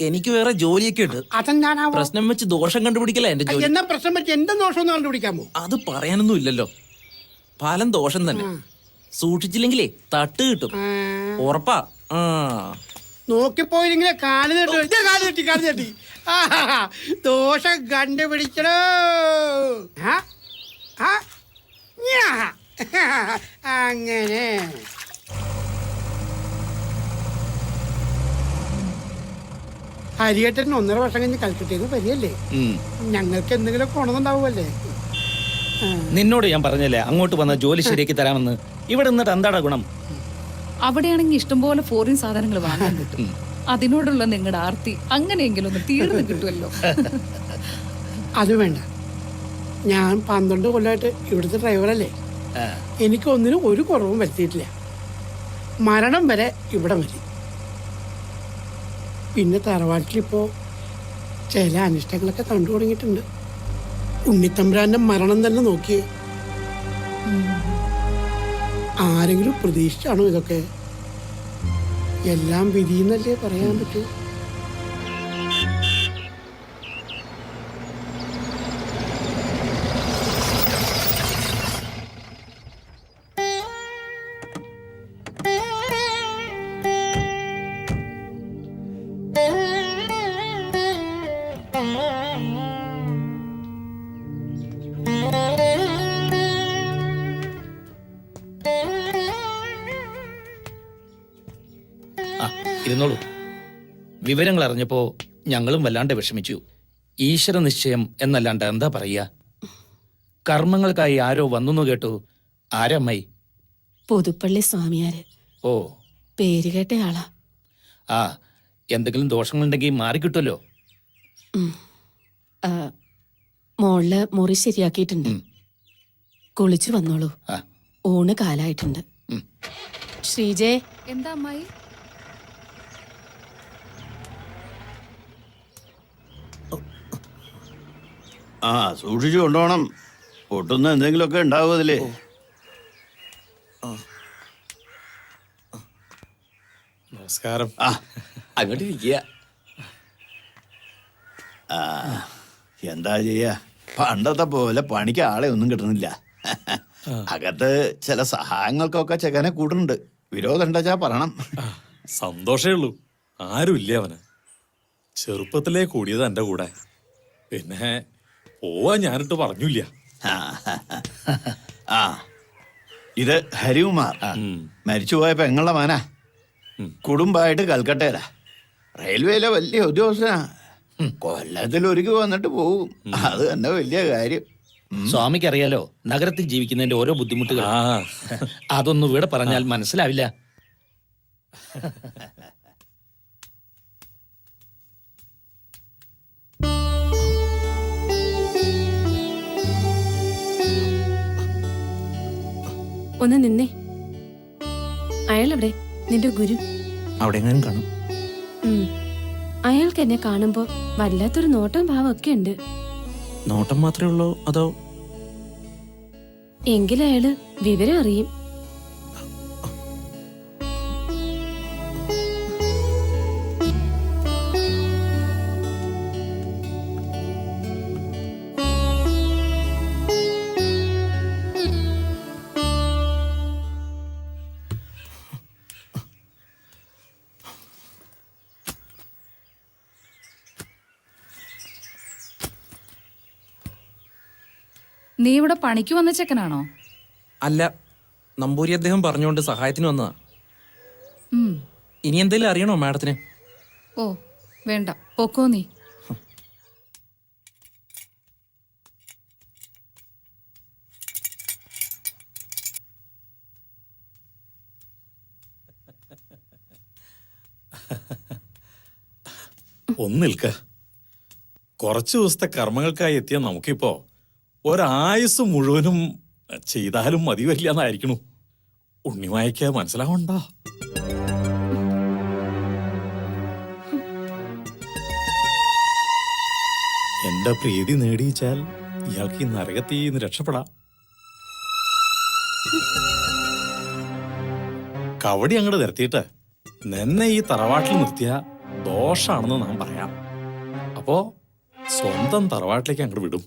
എനിക്ക് വേറെ ജോലിയൊക്കെ ഉണ്ട്. അതെന്താണാ പ്രശ്നം വെച്ച് ദോഷം കണ്ടുപിടിക്കല എന്റെ ജോലി. എന്നാ പ്രശ്നം വെച്ച് എന്താ ദോഷം ഒന്ന് കണ്ടുപിടിക്കാമോ? അത് പറയാനൊന്നും ഇല്ലല്ലോ. ഫലം ദോഷം തന്നെ. സൂക്ഷിച്ചില്ലെങ്കിലേ തട്ട് കിട്ടും. ഉറപ്പാ. നോക്കിപ്പോയില്ലെങ്കിലേ കാല് തട്ടി ദോഷം കണ്ടുപിടിക്കണോ? അങ്ങനെ ഹരിയേട്ടൻ 1.5 വർഷം കഴിഞ്ഞ് കൽക്കട്ടയിൽ വരികയല്ലേ. ഞങ്ങൾക്ക് എന്തെങ്കിലും ഗുണമുണ്ടാവുമല്ലേ? നിന്നോട് ഞാൻ പറഞ്ഞല്ലേ അങ്ങോട്ട് വന്ന ജോലി ശരിയാക്കി തരാമെന്ന്. ഇവിടെ നിന്നിട്ട് എന്താടാ ഗുണം? അവിടെയാണെങ്കിൽ ഇഷ്ടംപോലെ ഫോറിൻ സാധനങ്ങൾ വാങ്ങാൻ കിട്ടും. അതിനോടുള്ള നിങ്ങളുടെ ആർത്തി അങ്ങനെയെങ്കിലും ഒന്ന് തീർന്നു കിട്ടുമല്ലോ. അത് വേണ്ട. ഞാൻ 12 കൊല്ലമായിട്ട് ഇവിടുത്തെ ഡ്രൈവറല്ലേ. എനിക്കൊന്നിനും ഒരു കുറവും വരുത്തിയിട്ടില്ല. മരണം വരെ ഇവിടെ മതി. പിന്നെ തറവാട്ടിലിപ്പോ ചില അനിഷ്ടങ്ങളൊക്കെ കണ്ടു തുടങ്ങിയിട്ടുണ്ട്. ഉണ്ണിത്തമ്പുരാന്റെ മരണം തന്നെ നോക്കിയേ. ആരെങ്കിലും പ്രതീക്ഷിച്ചാണോ ഇതൊക്കെ? എല്ലാം വിധിയെന്നല്ലേ പറയാൻ പറ്റൂ. ആ ഇരുന്നോളൂ. വിവരങ്ങൾ അറിഞ്ഞപ്പോ ഞങ്ങളും വല്ലാണ്ട് വിഷമിച്ചു. ഈശ്വര നിശ്ചയം എന്നല്ലാണ്ട് എന്താ പറയുക. കർമ്മങ്ങൾക്കായി ആരോ വന്നു കേട്ടു. ആരമ്മായി? പുതുപ്പള്ളി സ്വാമിയാര്. ഓ, പേര് കേട്ട ആളാ. ആ എന്തെങ്കിലും ദോഷങ്ങളുണ്ടെങ്കിൽ മാറിക്കിട്ടുമല്ലോ. മോളില് മുറി ശരിയാക്കിയിട്ടുണ്ട്. കുളിച്ചു വന്നോളൂ. ഊണ് കാലായിട്ടുണ്ട്. ശ്രീജേ. എന്താ അമ്മായി? ആ സൂക്ഷിച്ചു കൊണ്ടുപോകണം. പൊട്ടുന്ന എന്തെങ്കിലുമൊക്കെ ഉണ്ടാവും അതില്. നമസ്കാരം. ആ അങ്ങോട്ട് ഇരിക്കുക. ആ എന്താ ചെയ്യാ, പണ്ടത്തെ പോലെ പണിക്ക് ആളെ ഒന്നും കിട്ടുന്നില്ല. അകത്ത് ചില സഹായങ്ങൾക്കൊക്കെ ചെക്കനെ കൂടുന്നുണ്ട്. വിരോധം ഉണ്ടാച്ചാ പറയണം. സന്തോഷേ ഉള്ളൂ. ആരുമില്ല അവന്. ചെറുപ്പത്തിലേ കൂടിയത് എൻ്റെ കൂടെ. പിന്നെ പോവാൻ ഞാനിട്ട് പറഞ്ഞില്ല. ആ ഇത് ഹരികുമാർ, മരിച്ചുപോയ പെങ്ങളുടെ മാനാ. കുടുംബമായിട്ട് കൽക്കട്ടയിലാ. റെയിൽവേയിലെ വലിയ ഉദ്യോഗസ്ഥനാ. കൊല്ലത്തിൽ ഒരുക്കി വന്നിട്ട് പോവും. അത് തന്നെ വലിയ കാര്യം. സ്വാമിക്ക് അറിയാലോ നഗരത്തിൽ ജീവിക്കുന്നതിന്റെ ഓരോ ബുദ്ധിമുട്ടുകൾ. അതൊന്നും ഇവിടെ പറഞ്ഞാൽ മനസ്സിലാവില്ല. ഒന്ന് നിന്നേ. അയാളെവിടെ? നിന്റെ ഗുരു അവിടെ എങ്ങാനും കാണും. അയാൾക്ക് എന്നെ കാണുമ്പോ വല്ലാത്തൊരു നോട്ടം ഭാവമൊക്കെ ഉണ്ട്. നോട്ടം മാത്രമേ ഉള്ളൂ അതോ? എങ്കിലും അയാള് വിവരം അറിയും. നീ ഇവിടെ പണിക്ക് വന്ന ചെക്കനാണോ? അല്ല, നമ്പൂരി അദ്ദേഹം പറഞ്ഞുകൊണ്ട് സഹായത്തിന് വന്നതാ. ഇനി എന്തെങ്കിലും അറിയണോ മാഡത്തിന്? ഓ വേണ്ട, പൊക്കോ നീ. ഒന്ന് നിൽക്ക. കുറച്ചു ദിവസത്തെ കർമ്മങ്ങൾക്കായി എത്തിയ നമുക്കിപ്പോ ഒരായുസ് മുഴുവനും ചെയ്താലും മതി വരില്ല എന്നായിരിക്കണു. ഉണ്ണിമായ്ക്ക് മനസ്സിലാവണ്ടോ? എന്റെ പ്രീതി നേടിയിച്ചാൽ ഇയാൾക്ക് ഈ നരകത്തിൽ നിന്ന് രക്ഷപ്പെടാം. കവടി അങ്ങോട്ട് നിരത്തിയിട്ട് നിന്നെ ഈ തറവാട്ടിൽ നിർത്തിയ ദോഷാണെന്ന് നാം പറയാം. അപ്പോ സ്വന്തം തറവാട്ടിലേക്ക് അങ്ങോട്ട് വിടും.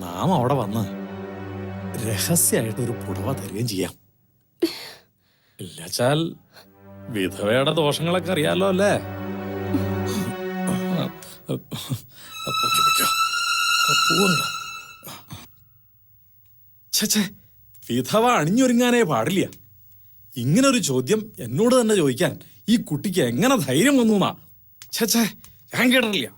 നാം അവിടെ വന്ന് രഹസ്യമായിട്ട് ഒരു പുടവ തരുകയും ചെയ്യാം. ഇല്ലാച്ചാൽ വിധവയുടെ ദോഷങ്ങളൊക്കെ അറിയാലോ അല്ലേ? വിധവ അണിഞ്ഞൊരുങ്ങാനേ പാടില്ല. ഇങ്ങനൊരു ചോദ്യം എന്നോട് തന്നെ ചോദിക്കാൻ ഈ കുട്ടിക്ക് എങ്ങനെ ധൈര്യം വന്നു എന്നാ ഞാൻ കേട്ടിട്ടില്ല.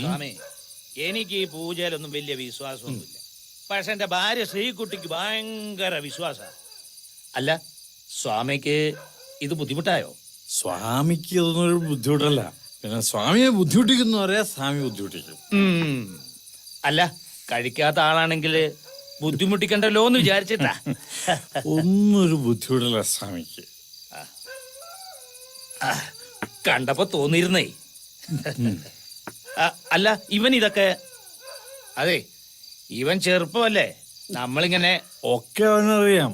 സ്വാമി, എനിക്ക് ഈ പൂജയിലൊന്നും വലിയ വിശ്വാസമൊന്നുമില്ല. പക്ഷെ എന്റെ ഭാര്യ ശ്രീകുട്ടിക്ക് ഭയങ്കര വിശ്വാസ. അല്ല, സ്വാമിക്ക് ഇത് ബുദ്ധിമുട്ടായോ? സ്വാമിക്ക് ഇതൊന്നും ഒരു ബുദ്ധിമുട്ടല്ല. പിന്നെ സ്വാമിയെ ബുദ്ധിമുട്ടിക്കുന്നവരെ സ്വാമി ബുദ്ധിമുട്ടിക്കും. അല്ല, കഴിക്കാത്ത ആളാണെങ്കിൽ ബുദ്ധിമുട്ടിക്കണ്ടല്ലോ എന്ന് വിചാരിച്ചിട്ടാ. ഒന്നൊരു ബുദ്ധിമുട്ടല്ല സ്വാമിക്ക്. കണ്ടപ്പോ തോന്നിയിരുന്നേ. അല്ല, ഇവൻ ഇതൊക്കെ അതെ, ഇവൻ ചെറുപ്പമല്ലേ, നമ്മളിങ്ങനെ ഒക്കെ അവനറിയാം.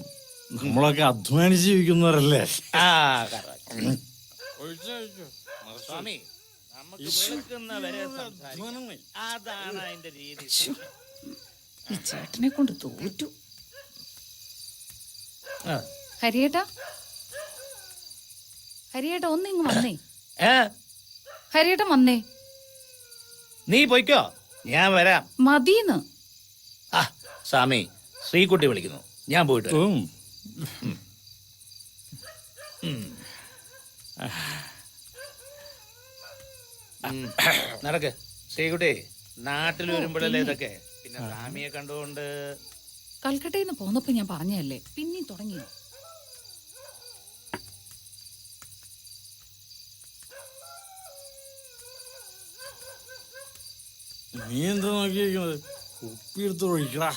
നമ്മളൊക്കെ അധ്വാനിച്ച് ജീവിക്കുന്നവരല്ലേ? ആ correct. സ്വാമി, നമുക്ക് വെളുക്കുന്നവരെ സംസാരിക്കാം. അതാണ് അതിന്റെ രീതി. ഈ ചേട്ടനെ കൊണ്ട് തോറ്റു. ആ. ഹരിയേട്ടാ, ഹരിയേട്ടാ ഒന്നിങ്ങ് വന്നേ. ഏ, ഹരിയേട്ടൻ വന്നേ. നീ പൊയ്ക്കോ, ഞാൻ വരാം. മതീന്ന്. ആ സ്വാമി, ശ്രീകുട്ടി വിളിക്കുന്നു, ഞാൻ പോയിട്ട് വരാം. നടക്ക് ശ്രീകുട്ടി, നാട്ടിൽ വരുമ്പോഴല്ലേ ഇതൊക്കെ. പിന്നെ സ്വാമിയെ കണ്ടുകൊണ്ട് കൽക്കട്ടയിൽ നിന്ന് പോന്നപ്പോ ഞാൻ പറഞ്ഞല്ലേ, പിന്നെയും തുടങ്ങിയോ? നീ എന്താ നോക്കിയിരിക്കുന്നത്? കുപ്പി എടുത്ത് ഒഴിക്കടാ.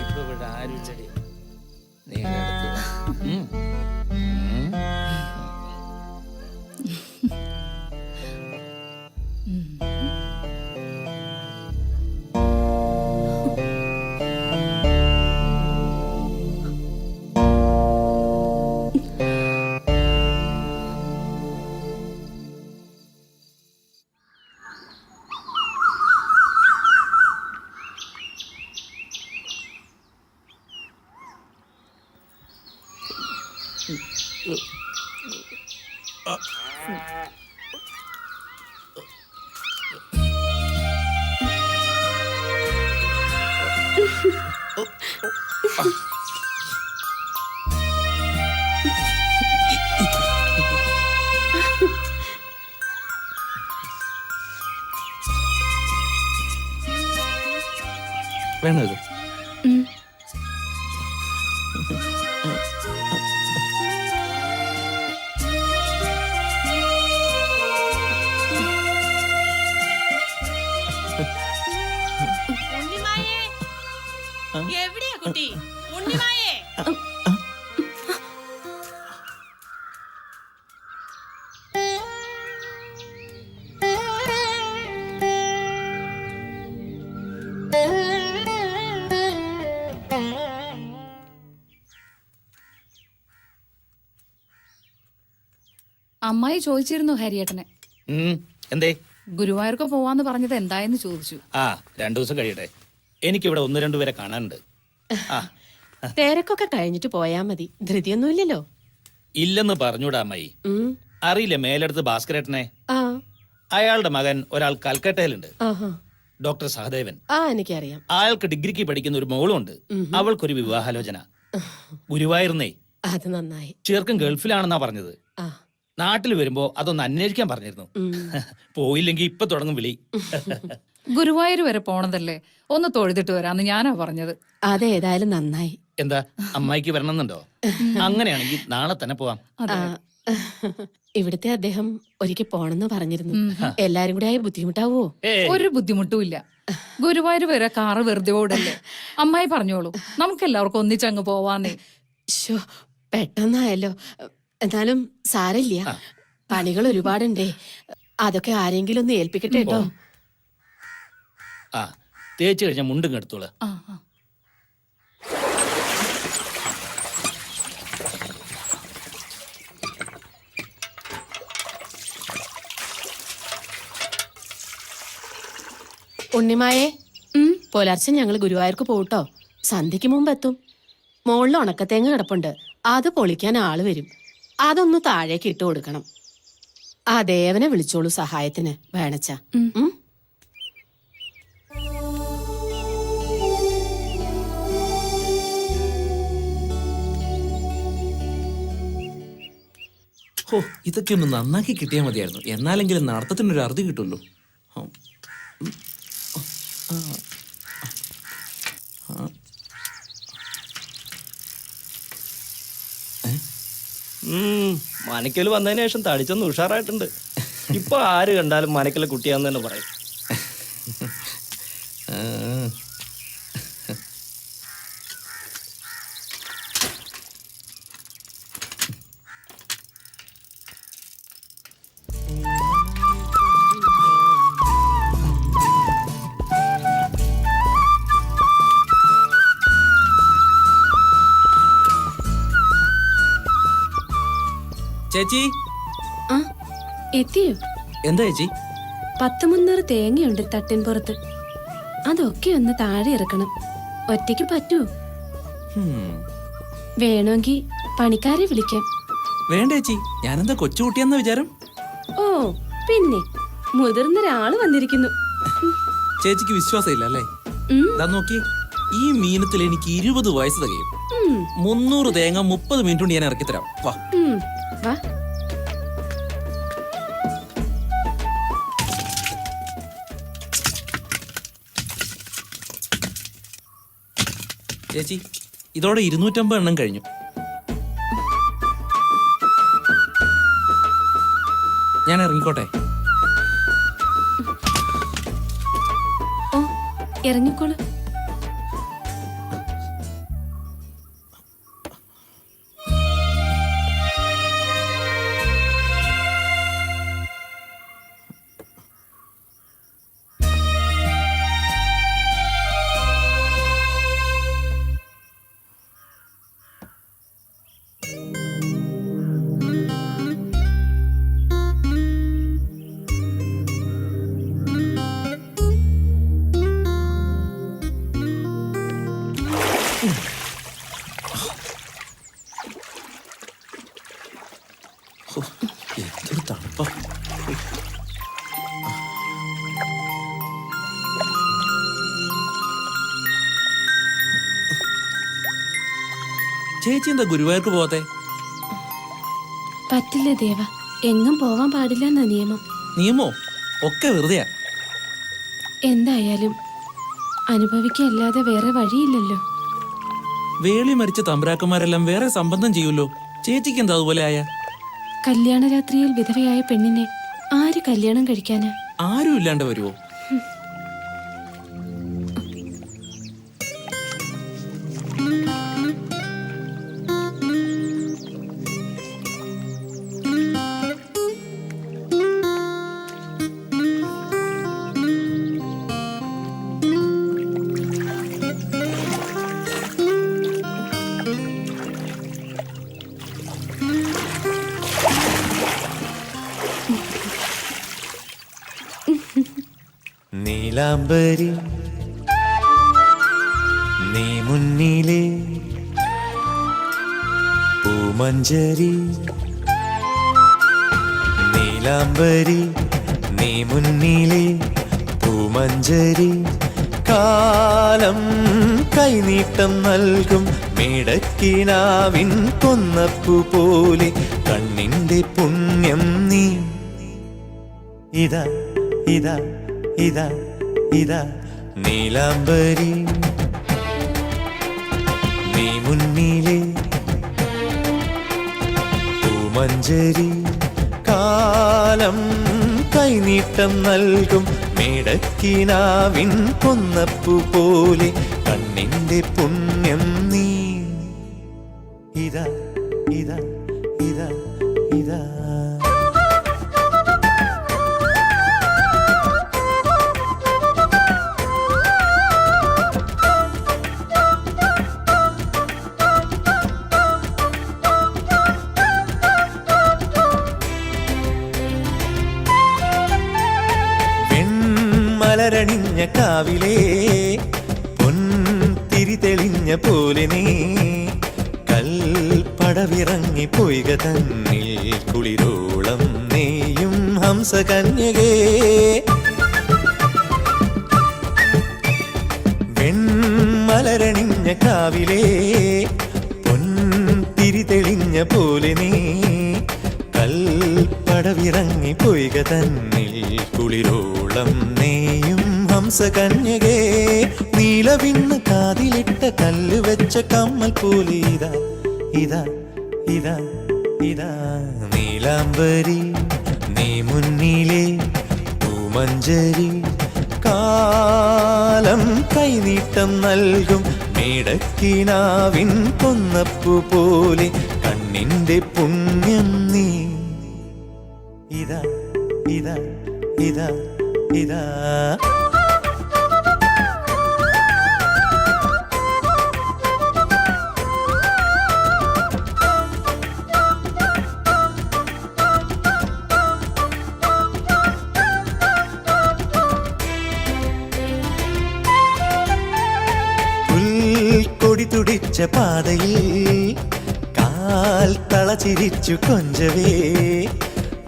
ഇപ്പൊ ഇവിടെ ആരും ചെടി നീ അടുത്ത് വാ. വേണോ ഇത്? എവിടെയാ കുട്ടി? ഉണ്ണിമായേ, അമ്മായി ചോദിച്ചിരുന്നു ഹരിയേട്ടനെ. എന്തേ? ഗുരുവായൂർക്ക് പോവാന്ന് പറഞ്ഞത് എന്തായെന്ന് ചോദിച്ചു. ആ, 2 ദിവസം കഴിയട്ടെ, എനിക്കിവിടെ 1-2 പേരെ കാണാനുണ്ട്. ആ, തിരക്കൊക്കെ കഴിഞ്ഞിട്ട് പോയാ മതി, ധൃതിയൊന്നുമില്ലല്ലോ. ഇല്ലെന്ന് പറഞ്ഞൂടാ അമ്മായി. അറിയില്ലേ മേലെടുത്ത് ഭാസ്കരേട്ടനെ? ആ, അയാളുടെ മകൻ ഒരാൾ കൽക്കട്ടയിലുണ്ട്, ആഹാ. ഡോക്ടർ സഹദേവൻ. ആ, എനിക്കറിയാം. അയാൾക്ക് ഡിഗ്രിക്ക് പഠിക്കുന്ന ഒരു മോളുണ്ട്. അവൾക്കൊരു വിവാഹാലോചന ഗുരുവായൂർന്നേ. അത് നന്നായി. ചെറുക്കൻ ഗൾഫിലാണെന്നാ പറഞ്ഞത്. ആ, നാട്ടിൽ വരുമ്പോ അതൊന്ന് അന്വേഷിക്കാൻ പറഞ്ഞിരുന്നു. പോയില്ലെങ്കി ഇപ്പൊ തുടങ്ങും വിളി. ഗുരുവായൂർ വരെ പോണതല്ലേ, ഒന്ന് തൊഴുതിട്ട് വരാന്ന് ഞാനാ പറഞ്ഞത്. അതേതായാലും നന്നായി. എന്താ അമ്മായിക്ക് വരണമെന്നുണ്ടോ? അങ്ങനെയാണെങ്കിൽ നാളെ തന്നെ പോവാം. ഇവിടുത്തെ അദ്ദേഹം ഒരിക്കൽ പോണെന്ന് പറഞ്ഞിരുന്നു. എല്ലാരും കൂടെ ആയി ബുദ്ധിമുട്ടാവോ? ഒരു ബുദ്ധിമുട്ടും ഇല്ല. ഗുരുവായൂർ വരെ കാറ് വെറുതെ ഓടല്ലേ. അമ്മായി പറഞ്ഞോളൂ, നമുക്ക് എല്ലാവർക്കും ഒന്നിച്ചങ്ങ് പോവാന്നേ. പെട്ടെന്നായല്ലോ. എന്നാലും സാരമില്ല, പണികൾ ഒരുപാടുണ്ടേ. അതൊക്കെ ആരെങ്കിലും ഒന്ന് ഏൽപ്പിക്കട്ടെ കേട്ടോ. ആ, തേച്ച് കഴിഞ്ഞ മുണ്ടും എടുത്തോളൂ. ഉണ്ണിമായേ, പുലർച്ചെ ഞങ്ങൾ ഗുരുവായൂർക്ക് പോട്ടോ. സന്ധ്യക്ക് മുമ്പ് എത്തും. മുകളിൽ ഉണക്കത്തേങ്ങ കിടപ്പുണ്ട്, അത് പൊളിക്കാൻ ആള് വരും. അതൊന്ന് താഴേക്ക് ഇട്ട് കൊടുക്കണം. ആ ദേവനെ വിളിച്ചോളൂ സഹായത്തിന്, വേണച്ച. ഓ, ഇതൊക്കെ ഒന്ന് നന്നാക്കി കിട്ടിയാൽ മതിയായിരുന്നു. എന്നാലെങ്കിലും നടത്തത്തിനൊരു അറുതി കിട്ടുമല്ലോ. മനക്കൽ വന്നതിന് ശേഷം തടിച്ചൊന്ന് ഉഷാറായിട്ടുണ്ട്. ഇപ്പൊ ആര് കണ്ടാലും മനക്കലെ കുട്ടിയാന്ന് തന്നെ പറയും. ചേച്ചി ആ എത്തിയോ? എന്താ ചേച്ചി? 300 തേങ്ങയുണ്ട് തട്ടിൻ പുറത്ത്. അതൊക്കെ ഒന്ന് താഴെ ഇറക്കണം. ഒറ്റയ്ക്ക് പറ്റുമോ? വേണമെങ്കിൽ പണിക്കാരെ വിളിക്കാം. വേണ്ട ചേച്ചി, ഞാനെന്താ കൊച്ചുകുട്ടിയെന്ന വിചാരം? ഓ പിന്നെ മുതിർന്നൊരാള് വന്നിരിക്കുന്നു. ചേച്ചിക്ക് വിശ്വാസം ഇല്ല അല്ലേ? നോക്കി, ഈ മീനത്തിൽ എനിക്ക് 20 വയസ്സ് തികയും. 300 തേങ്ങ 30 മിനിറ്റ് കൊണ്ട് ഞാൻ ഇറക്കി തരാം. വാ വാ. ചേച്ചി, ഇതോടെ 250 എണ്ണം കഴിഞ്ഞു. ഞാൻ ഇറങ്ങിക്കോട്ടെ? ഓ ഇറങ്ങിക്കോളൂ. എന്തൊരു തണുപ്പ! ചേച്ചി എന്താ ഗുരുവായൂർക്ക് പോവാത്തെ? പറ്റില്ല ദേവ, എങ്ങും പോവാൻ പാടില്ല എന്നാ നിയമം. നിയമോ? ഒക്കെ വെറുതെയാ. എന്തായാലും അനുഭവിക്കല്ലാതെ വേറെ വഴിയില്ലല്ലോ. വേളി മരിച്ച തമ്പുരാക്കന്മാരെല്ലാം വേറെ സംബന്ധം ചെയ്യൂല്ലോ. ചേച്ചിക്ക് എന്താ അതുപോലെ ആയ? കല്യാണരാത്രിയിൽ വിധവയായ പെണ്ണിനെ ആര് കല്യാണം കഴിക്കാനാ? ആരും ഇല്ലാണ്ട് വരുവോ? നീലാംബരി നീ മുന്നിലെ പൂമഞ്ചരി, നീലാംബരി നീ മുന്നിലെ പൂമഞ്ചരി, കാലം കൈനീട്ടം നൽകും മേടക്കിനാവിൻ കൊന്നപ്പു പോലെ കണ്ണിന്റെ പുണ്യം നീ. ഇതാ ഇതാ ഇതാ ഇതാ നീലാംബരി നീ മുന്നിലെ പൂമഞ്ചരി, കാലം കൈനീട്ടം നൽകും മേടക്കിനാവിൻ കൊന്നപ്പു പോലെ കണ്ണിന്റെ പുണ്യം നീ. ഇതാ ഇതാ ഇതാ ഇതാ മലരണിഞ്ഞ കാവിലേ പൊൻതിരി തെളിഞ്ഞ പോലെ നീ കൽപ്പടവിറങ്ങി പൊയ്ക തന്നിൽ കുളിരോളം നെയ്യും ഹംസകന്യകേ. വെൺമലരണിഞ്ഞ കാവിലേ പൊൻതിരി തെളിഞ്ഞ പോലെ നീ കൽപ്പടവിറങ്ങി പൊയ്ക തന്നിൽ കുളിരോളം നെയ്യും ഹംസകന്യകേ. നീലവിണ്ണ് കാതിലിട്ട കല്ല് വെച്ച കമ്മൽ പോലെ ഇതാ ഇതാ ഇതാ ഇതാ നീലാംബരി നീ മുന്നിലെ പൂമഞ്ചരി, കാലം കൈനീട്ടം നൽകും മേടക്കിനാവിൻ കൊന്നപ്പു പോലെ കണ്ണിന്റെ പുണ്യം നീ. ഇതാ ഇതാ ഇതാ ഇതാ കൊടി തുടിച്ച പാതയിൽ കാൽ തളചിരിച്ചു കൊഞ്ചവേ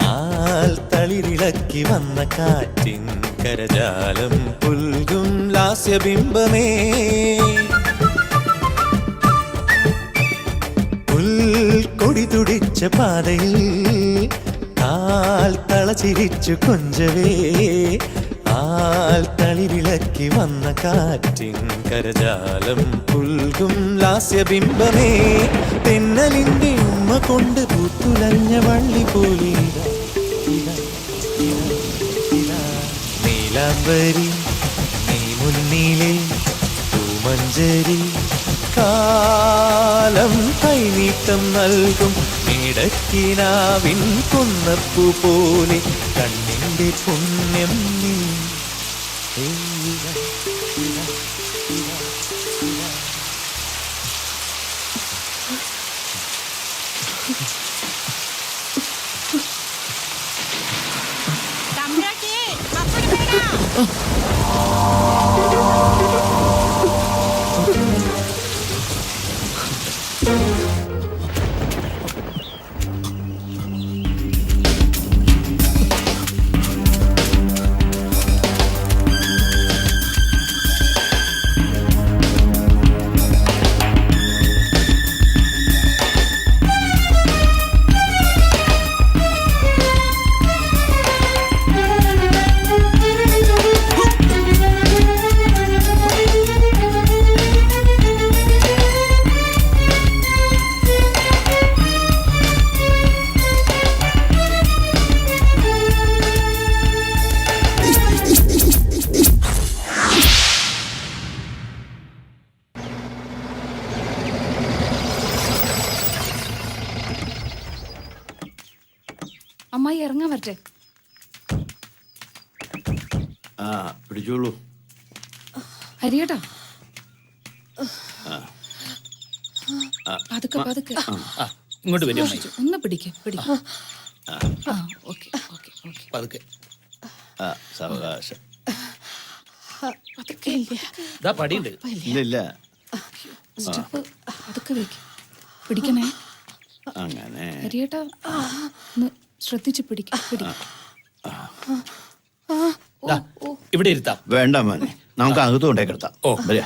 ആൽ തളിരിളക്കി വന്ന കാറ്റിൻ കരജാലം പുൽകും ലാസ്യബിംബമേ പുൽക്കൊടി തുടിച്ച പാതയിൽ കാൽ തളചിരിച്ചു കൊഞ്ചവേ ആൽ തളിരിളക്കി വന്ന കാറ്റിൻ കരജാലം പുൽകും ലാസ്യബിംബമേ തെന്നലിന്റെ ഉമ്മ കൊണ്ട് പൂത്തുലഞ്ഞ വള്ളി പോലെ നീലാംബരി നീ മുന്നിലെ പൂമഞ്ചരി കാലം കൈനീട്ടം നൽകും ഇടക്കിനാവിൻ കൊന്നപ്പൂ പോലെ കണ്ണിന്റെ പുണ്യം നീ അമ്മായി ഇറങ്ങാൻ പറ്റേ? ആ പിടിച്ചോളൂ. ഹരിയേട്ടാ പതുക്കെ പതുക്കെ ഇങ്ങോട്ട് വരും ഒന്ന് പിടിക്കാം പിടിക്കാം. ഓക്കെ ഓക്കെ ഓക്കെ പതുക്കെ. സാവകാശം. പതുക്കെ ഇതാ പടിയുണ്ട്. ഇല്ല സ്റ്റെപ്പ് പതുക്കെ വെക്ക്. പിടിക്കണേ. അങ്ങനെ ഹരിയേട്ടാ ഒന്ന് ശ്രദ്ധിച്ച് പിടിക്കാം പിടിക്കാം. ഇവിടെ ഇരുത്താം. വേണ്ട മോനെ, നമുക്ക് അകത്ത് കൊണ്ടേ കിടത്താം. ഓ വരിക.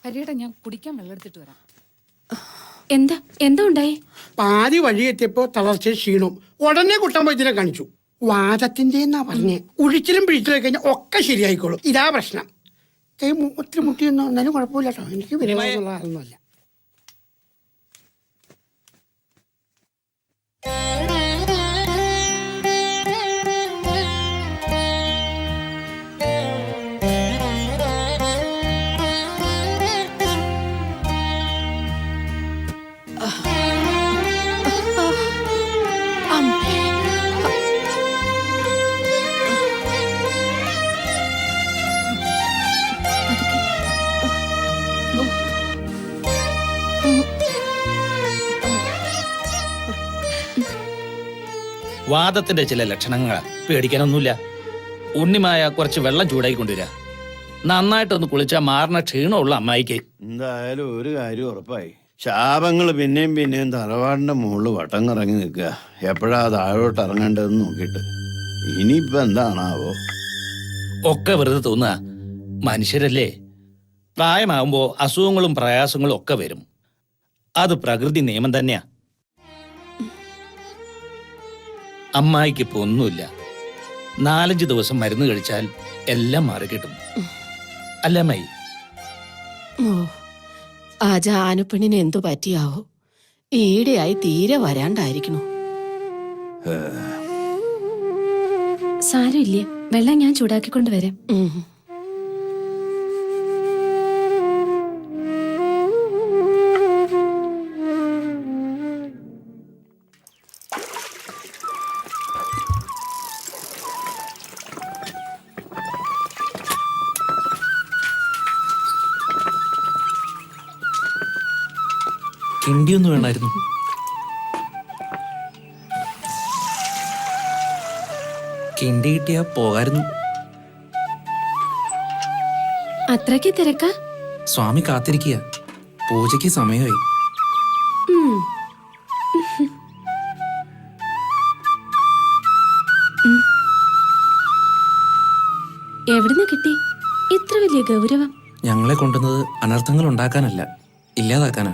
ഹരിയേട്ടാ ഞാൻ കുടിക്കാൻ വെള്ളം എടുത്തിട്ട് വരാം. എന്താ എന്താ ഉണ്ടായി? പാതി വഴി എത്തിയപ്പോ തളർച്ച ക്ഷീണവും ഉടനെ കുട്ടൻ വൈദ്യനെ കാണിച്ചു. വാദത്തിന്റെ എന്നാ പറഞ്ഞേ. ഉഴിച്ചിലും പിഴിച്ചിലും കഴിഞ്ഞാൽ ഒക്കെ ശരിയായിക്കോളും. ഇതാ പ്രശ്നം. ഒത്തിരി മുട്ടിയൊന്നും ഒന്നാലും കുഴപ്പമില്ല കേട്ടോ. എനിക്ക് വിരമൊന്നുമുള്ള ആളൊന്നുമല്ല. വാദത്തിന്റെ ചില ലക്ഷണങ്ങളാ, പേടിക്കാനൊന്നുമില്ല. ഉണ്ണിമായ കുറച്ച് വെള്ളം ചൂടാക്കി കൊണ്ടുവരാ. നന്നായിട്ടൊന്ന് കുളിച്ചാൽ മാറുന്ന ക്ഷീണമുള്ള അമ്മായിക്ക്. എന്തായാലും ഒരു കാര്യം ഉറപ്പായി. ശാപങ്ങൾ പിന്നെയും പിന്നെയും തറവാടിന്റെ മുകളിൽ വട്ടം കറങ്ങി നിൽക്കുക. എപ്പോഴാ താഴോട്ട് ഇറങ്ങേണ്ടതെന്ന് നോക്കിയിട്ട്. ഇനിയിപ്പോ എന്താണാവോ? ഒക്കെ വെറുതെ തോന്നുക. മനുഷ്യരല്ലേ, പ്രായമാകുമ്പോ അസുഖങ്ങളും പ്രയാസങ്ങളും ഒക്കെ വരും. അത് പ്രകൃതി നിയമം തന്നെയാ. അമ്മായിക്ക് ഇപ്പൊ ഒന്നുമില്ല. 4-5 ദിവസം മരുന്ന് കഴിച്ചാൽ എല്ലാം മാറിക്കിട്ടും. അല്ല അമ്മായി? ഓ, ആ ജാനുപ്പെണ്ണിന് എന്തു പറ്റിയാവോ? ഈടെയായി തീരെ വരാണ്ടായിരിക്കണു. സാരമില്ലേ, വെള്ളം ഞാൻ ചൂടാക്കിക്കൊണ്ട് വരാം. കിണ്ടിയൊന്നും വേണമായിരുന്നു. കിണ്ടി കിട്ടിയാ പോകായിരുന്നു. അത്രയ്ക്ക് തിരക്കാ? സ്വാമി കാത്തിരിക്കുക. പൂജയ്ക്ക് സമയമായി. എവിടുന്ന് കിട്ടി ഇത്ര വലിയ ഗൗരവം? ഞങ്ങളെ കൊണ്ടുവന്നത് അനർത്ഥങ്ങൾ ഉണ്ടാക്കാനല്ല, ഇല്ലാതാക്കാനാ.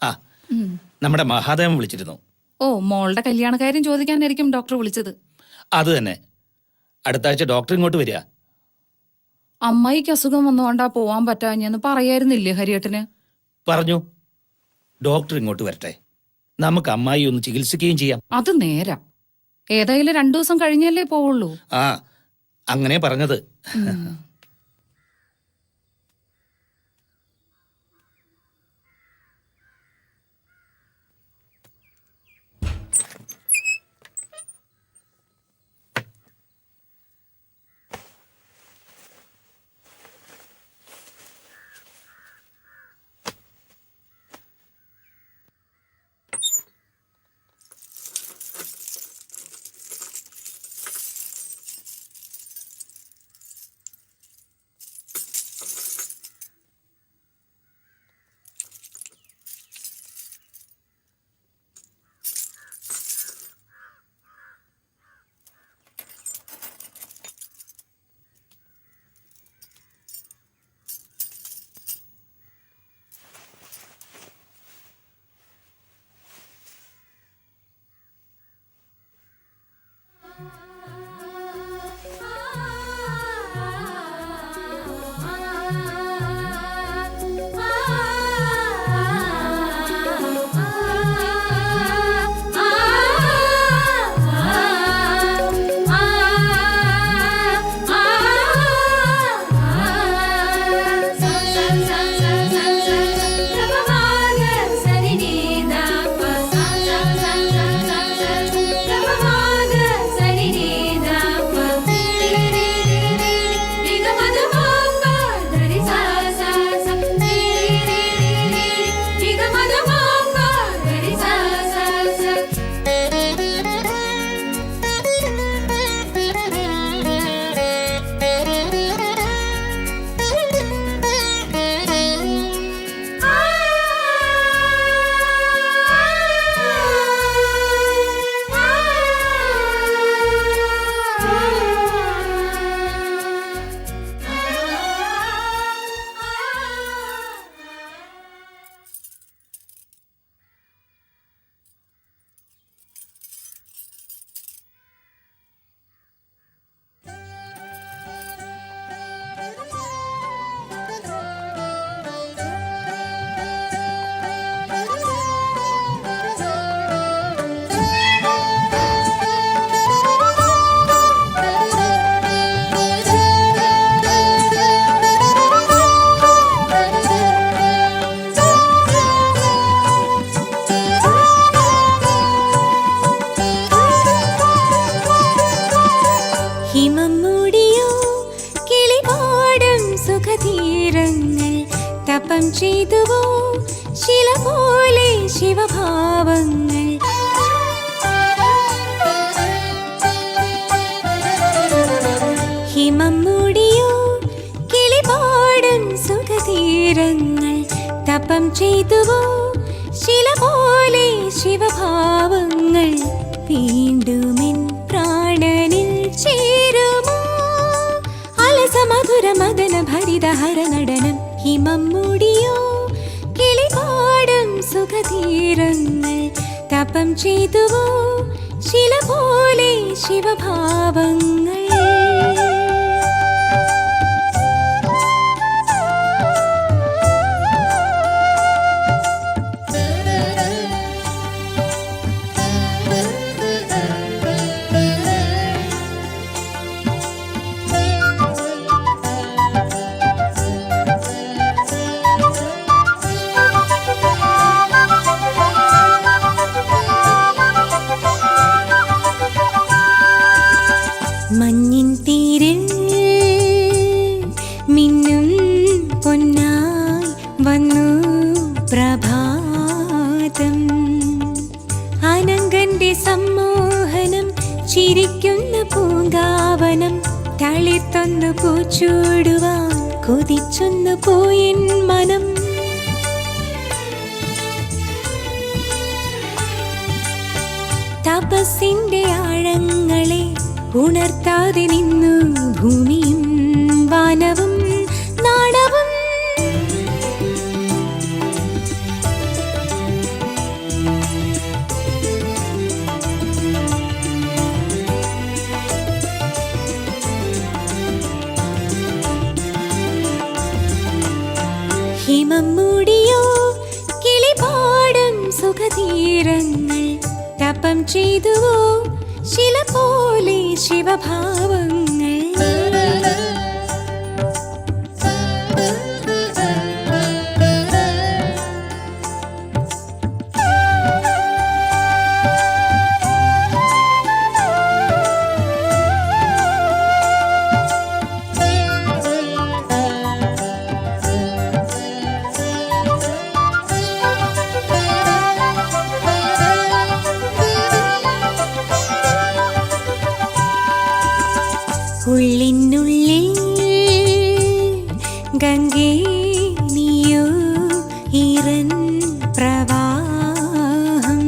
ആ, നമ്മുടെ മഹാദേവൻ വിളിച്ചിരുന്നു. ഓ, മോളുടെ കല്യാണക്കാര്യം ചോദിക്കാനായിരിക്കും ഡോക്ടർ വിളിച്ചത്. അത് തന്നെ. അടുത്ത ആഴ്ച ഡോക്ടർ ഇങ്ങോട്ട് വരിക. അമ്മായിക്ക് അസുഖം വന്നുകൊണ്ടാ പോവാൻ പറ്റാഞ്ഞെന്ന് പറയായിരുന്നില്ലേ ഹരിയേട്ടന്? പറഞ്ഞു. ഡോക്ടർ ഇങ്ങോട്ട് വരട്ടെ, നമുക്ക് അമ്മായി ഒന്ന് ചികിത്സിക്കുകയും ചെയ്യാം. അത് നേരാ. ഏതായാലും 2 ദിവസം കഴിഞ്ഞല്ലേ പോവുള്ളൂ. ആ, അങ്ങനെ പറഞ്ഞത്. തപം ചെയ്തുവോ ശില പോലെ ശിവഭാവങ്ങൾ ഹിമം മൂടിയോ കിളിപാടും സുഖതീരങ്ങൾ തപം ചെയ്തുവോ ശില പോലെ ശിവഭാവങ്ങൾ വീണ്ടുമെൻ പ്രാണനിൽ ചേരുമോ അലസമധുര മദന ഭരിത ഹര നടനം ഹിമം മൂടിയോ കിളിപാടും സുഖതീരങ്ങൾ തപം ചെയ്തുവോ ശില പോലെ ശിവഭാവങ്ങൾ മഞ്ഞ ചേർത്തൊന്നു പൂച്ചൂടുവാൻ കൊതിച്ചൊന്നു പോയിൻ മനം. തപസ്സിന്റെ ആഴങ്ങളെ ഉണർത്താതെ നിന്നു ഭൂമിയും വാനവും നാടവും. ഹിമം മൂടിയോ കിളിപാടും സുഖതീരങ്ങൾ. തപം ചെയ്തുവോ ശില പോലെ ശിവഭാവങ്ങൾ. ഉള്ളിനുള്ളിൽ ഗംഗേ നീയോ ഈറൻ പ്രവാഹം.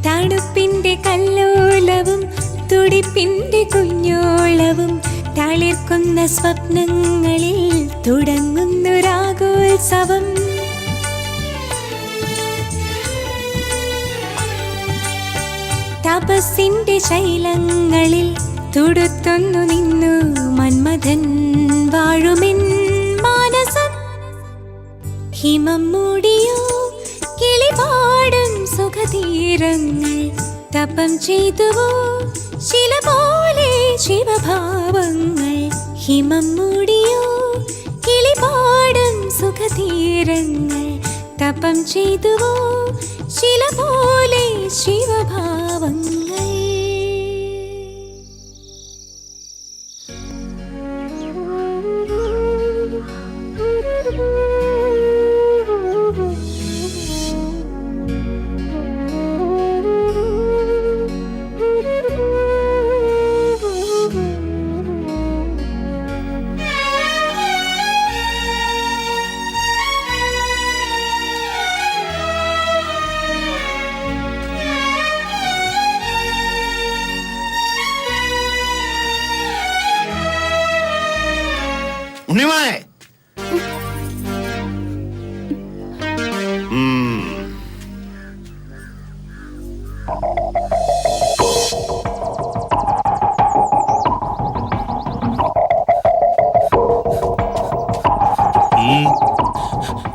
തണുപ്പിന്റെ കല്ലോലവും തുടിപ്പിന്റെ കുഞ്ഞോളവും തളിർക്കുന്ന സ്വപ്നങ്ങളിൽ തുടങ്ങുന്നു രാഗോത്സവം. തപസ്സിന്റെ ശൈലങ്ങളിൽ തുടുത്തൊന്നു നിന്നു മന്മഥൻ വാഴുമിൻ മാനസം. ഹിമം മൂടിയോ കിളിപാടും സുഖതീരങ്ങൾ. തപം ചെയ്തുവോ ശില പോലെ ശിവഭാവങ്ങൾ. ഹിമം മൂടിയോ കിളിപാടും സുഖതീരങ്ങൾ. തപം ചെയ്തുവോ ശില പോലെ ശിവഭാവങ്ങൾ. ഉണ്ണിമായെ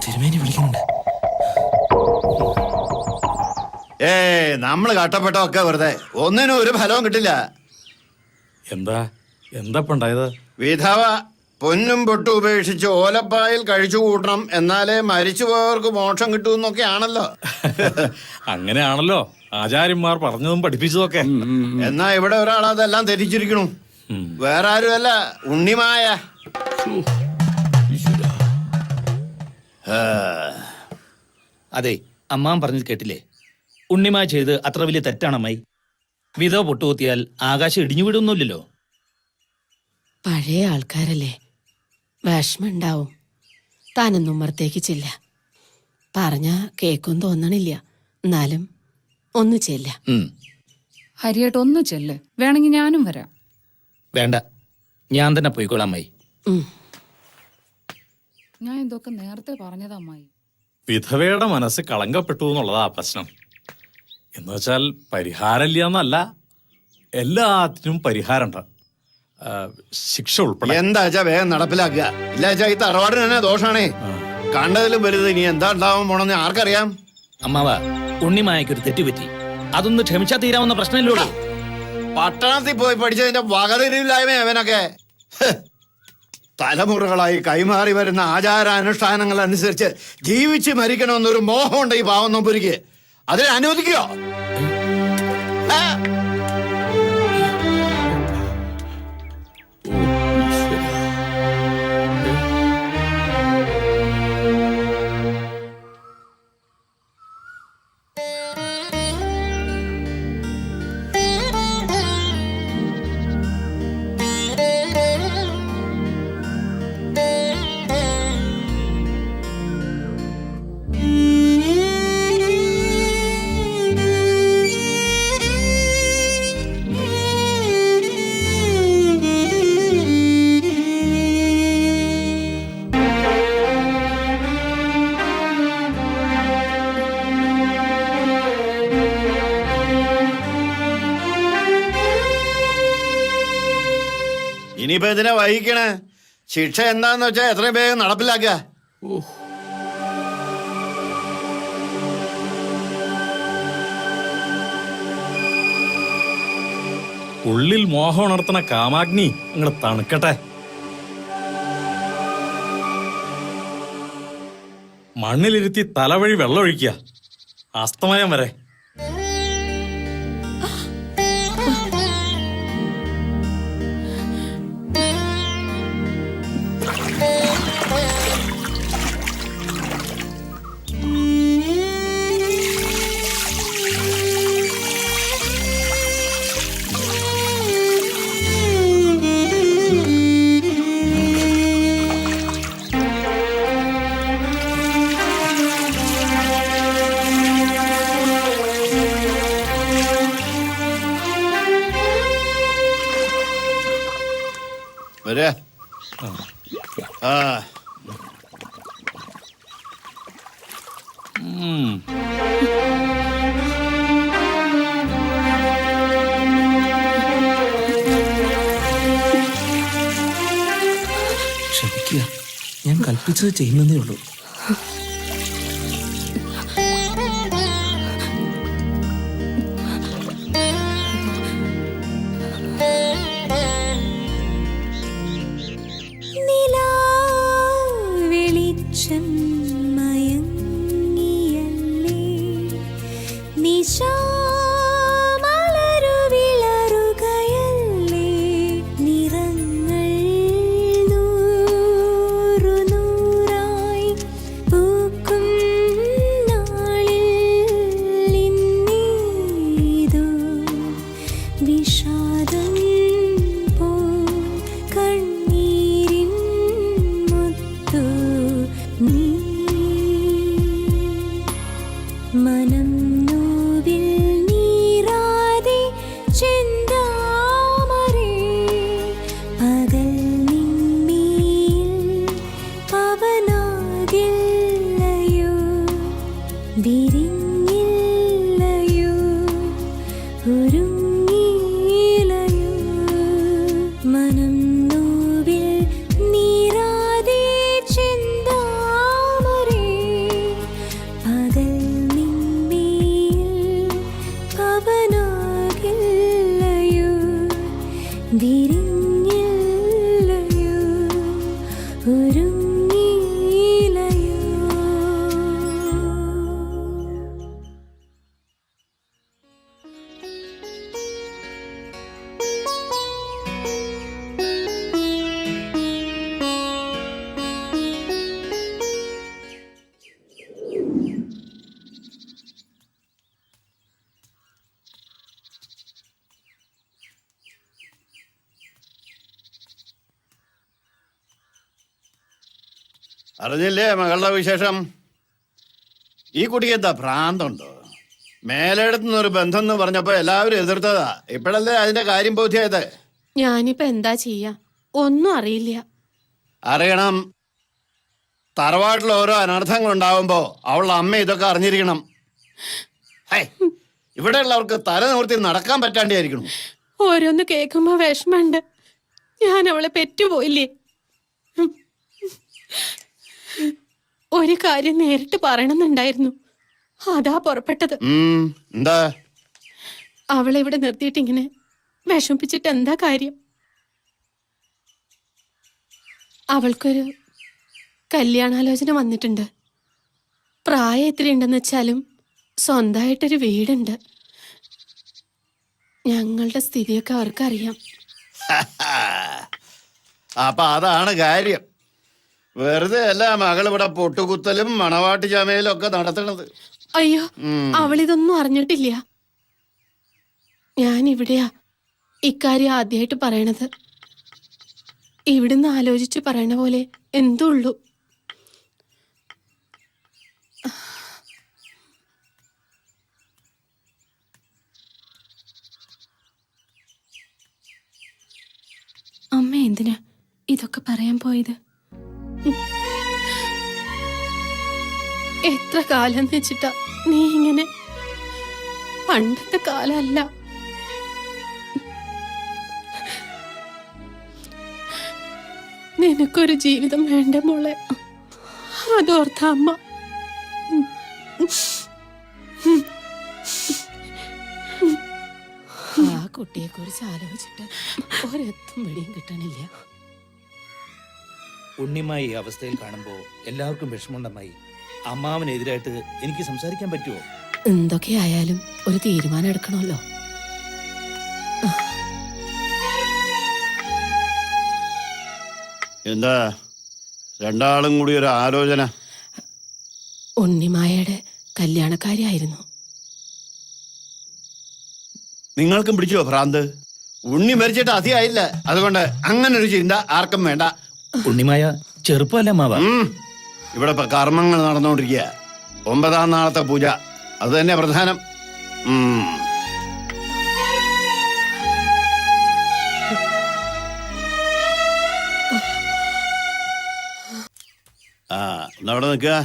തിരുമേനി വിളിക്കുന്നുണ്ട്. നമ്മള് കട്ടപ്പെട്ടൊക്കെ വെറുതെ ഒന്നിനും ഒരു ഫലവും കിട്ടില്ല. എന്താ ഉണ്ടായത്? വിധവ പൊന്നും പൊട്ടും ഉപേക്ഷിച്ച് ഓലപ്പായിൽ കഴിച്ചു കൂട്ടണം, എന്നാലേ മരിച്ചുപോയവർക്ക് മോക്ഷം കിട്ടുമെന്നൊക്കെ ആണല്ലോ. അങ്ങനെയാണല്ലോ ആചാര്യന്മാർ പറഞ്ഞതും പഠിപ്പിച്ചതൊക്കെ. എന്നാ ഇവിടെ ഒരാൾ അതെല്ലാം തെറ്റിച്ചിരിക്കണു. വേറെ ആരുമല്ല, ഉണ്ണിമായ. അതെ, അമ്മാൻ പറഞ്ഞത് കേട്ടില്ലേ? ഉണ്ണിമായ ചെയ്ത് അത്ര വലിയ തെറ്റാണമ്മായി. വിധവ പൊട്ടുകുത്തിയാൽ ആകാശം ഇടിഞ്ഞു വിടുന്നില്ലല്ലോ. പഴയ ആൾക്കാരല്ലേ, വിഷമുണ്ടാവും. താനൊന്നും ഉമ്മറത്തേക്ക് ചെല്ല. പറഞ്ഞ കേക്കും തോന്നണില്ല, എന്നാലും ഒന്ന് ചെല്ല. ഹരിയേട്ട് ഒന്ന് ചെല്ല്, വേണമെങ്കിൽ ഞാനും വരാം. വേണ്ട, ഞാൻ തന്നെ പോയിക്കോളാം അമ്മായി. ഞാൻ ഇതൊക്കെ നേരത്തെ പറഞ്ഞതാ അമ്മായി. വിധവയുടെ മനസ്സ് കളങ്കപ്പെട്ടു എന്നുള്ളതാ പ്രശ്നം. എന്നുവെച്ചാൽ പരിഹാരമില്ല എന്നല്ല, എല്ലാത്തിനും പരിഹാരമുണ്ട്, ശിക്ഷ ഉൾപ്പെടെ. എന്താച്ചാ വേഗം നടപ്പിലാക്കുക. ഇല്ലാച്ചാ ഈ തറവാടിന് തന്നെ ദോഷാണേ. കണ്ടതിലും വലുത് ഇനി എന്താ ഉണ്ടാവാൻ പോണെന്ന് ആർക്കറിയാം. അമ്മാവ, ഉണ്ണിമായക്കൊരു തെറ്റുപറ്റി, അതൊന്ന് ക്ഷമിച്ചാ തീരാവുന്ന പ്രശ്നമില്ലോളൂ. പട്ടണത്തിൽ പോയി പഠിച്ചതിന്റെ വകതിരിവില്ലായ്മ അവനൊക്കെ. തലമുറകളായി കൈമാറി വരുന്ന ആചാരാനുഷ്ഠാനങ്ങൾ അനുസരിച്ച് ജീവിച്ച് മരിക്കണമെന്നൊരു മോഹമുണ്ട് ഈ പാവം നമ്പൂരിക്ക്. അതിനെ അനുവദിക്കോ? ഇനിയിപ്പോ ഇതിനെ വഹിക്കണേ. ശിക്ഷ എന്താന്ന് വെച്ചാ എത്രയും വേഗം നടപ്പിലാക്കുക. ഉള്ളിൽ മോഹം ഉണർത്തുന്ന കാമാഗ്നി അങ്ങോട്ട് തണുക്കട്ടെ. മണ്ണിലിരുത്തി തലവഴി വെള്ളമൊഴിക്കുക അസ്തമയം വരെ. വരെ ആ ക്ഷമിക്കുക, ഞാൻ കൽപ്പിച്ചത് ചെയ്യുന്നതേ ഉള്ളൂ. അറിഞ്ഞില്ലേ മകളുടെ വിശേഷം? ഈ കുട്ടിക്ക് എന്താ ഭ്രാന്തുണ്ടോ? മേലെടുത്തുനിന്നൊരു ബന്ധം എന്ന് പറഞ്ഞപ്പോ എല്ലാവരും എതിർത്തതാ. ഇപ്പോഴല്ലേ അതിന്റെ കാര്യം ബോധ്യായത്. ഞാനിപ്പോ എന്താ ചെയ്യാ? ഒന്നും അറിയില്ല. അറിയണം. തറവാട്ടിൽ ഓരോ അനർത്ഥങ്ങൾ ഉണ്ടാവുമ്പോ അവളുടെ അമ്മ ഇതൊക്കെ അറിഞ്ഞിരിക്കണം. ഇവിടെയുള്ളവർക്ക് തല നിവർത്തി നടക്കാൻ പറ്റാണ്ടായിരിക്കണം. ഓരോന്ന് കേൾക്കുമ്പോ വിഷമുണ്ട്. ഞാൻ അവളെ പെറ്റുപോയില്ലേ? ഒരു കാര്യം നേരിട്ട് പറയണമെന്നുണ്ടായിരുന്നു, അതാ പുറപ്പെട്ടത്. എന്താ? അവളെ ഇവിടെ നിർത്തിയിട്ട് ഇങ്ങനെ വിഷമിപ്പിച്ചിട്ട് എന്താ കാര്യം? അവൾക്കൊരു കല്യാണാലോചന വന്നിട്ടുണ്ട്. പ്രായം എത്രയുണ്ടെന്ന് വെച്ചാലും സ്വന്തമായിട്ടൊരു വീടുണ്ട്. ഞങ്ങളുടെ സ്ഥിതിയൊക്കെ അവർക്കറിയാം. അപ്പൊ അതാണ് കാര്യം. വെറുതെ അല്ല മകൾ ഇവിടെ പൊട്ടുകുത്തലും മണവാട്ടി ചമയലും ഒക്കെ നടത്തണത്. അയ്യോ, അവളിതൊന്നും അറിഞ്ഞിട്ടില്ല. ഞാൻ ഇവിടെയാ ഇക്കാര്യം ആദ്യമായിട്ട് പറയണത്. ഇവിടുന്ന് ആലോചിച്ച് പറയണ പോലെ എന്തോ ഉള്ളൂ. അമ്മ എന്തിനാ ഇതൊക്കെ പറയാൻ പോയത്? എത്ര കാലം വെച്ചിട്ടാ നീ ഇങ്ങനെ? പണ്ടത്തെ കാലമല്ല. നിനക്കൊരു ജീവിതം വേണ്ട മോളെ, അതോർത്ത അമ്മ. ആ കുട്ടിയെ കുറിച്ച് ആലോചിച്ചിട്ട് ഒരെത്തും വെടിയും കിട്ടണില്ല. ഉണ്ണിമായി ഈ അവസ്ഥയിൽ കാണുമ്പോൾ എല്ലാവർക്കും വിഷമമുണ്ടമ്മായി. അമ്മാവനെതിരായിട്ട് എനിക്ക് സംസാരിക്കാൻ പറ്റുമോ? എന്തൊക്കെയായാലും ഒരു തീരുമാനം എടുക്കണമല്ലോ. എന്താ രണ്ടാളും കൂടി ഒരു ആലോചന? ഉണ്ണിമായയുടെ കല്യാണക്കാരിയായിരുന്നു. നിങ്ങൾക്കും പിടിച്ചോ ഭ്രാന്ത്? ഉണ്ണി മരിച്ചിട്ട് അധികമായില്ല, അതുകൊണ്ട് അങ്ങനെ ഒരു ചിന്ത ആർക്കും വേണ്ട. ഉണ്ണിമായ ചെറുപ്പമല്ല അമ്മാവ. ഇവിടെ ഇപ്പൊ കർമ്മങ്ങൾ നടന്നുകൊണ്ടിരിക്കുക. 9-ാം നാളത്തെ പൂജ, അത് തന്നെ പ്രധാനം. അവിടെ നിൽക്കുക.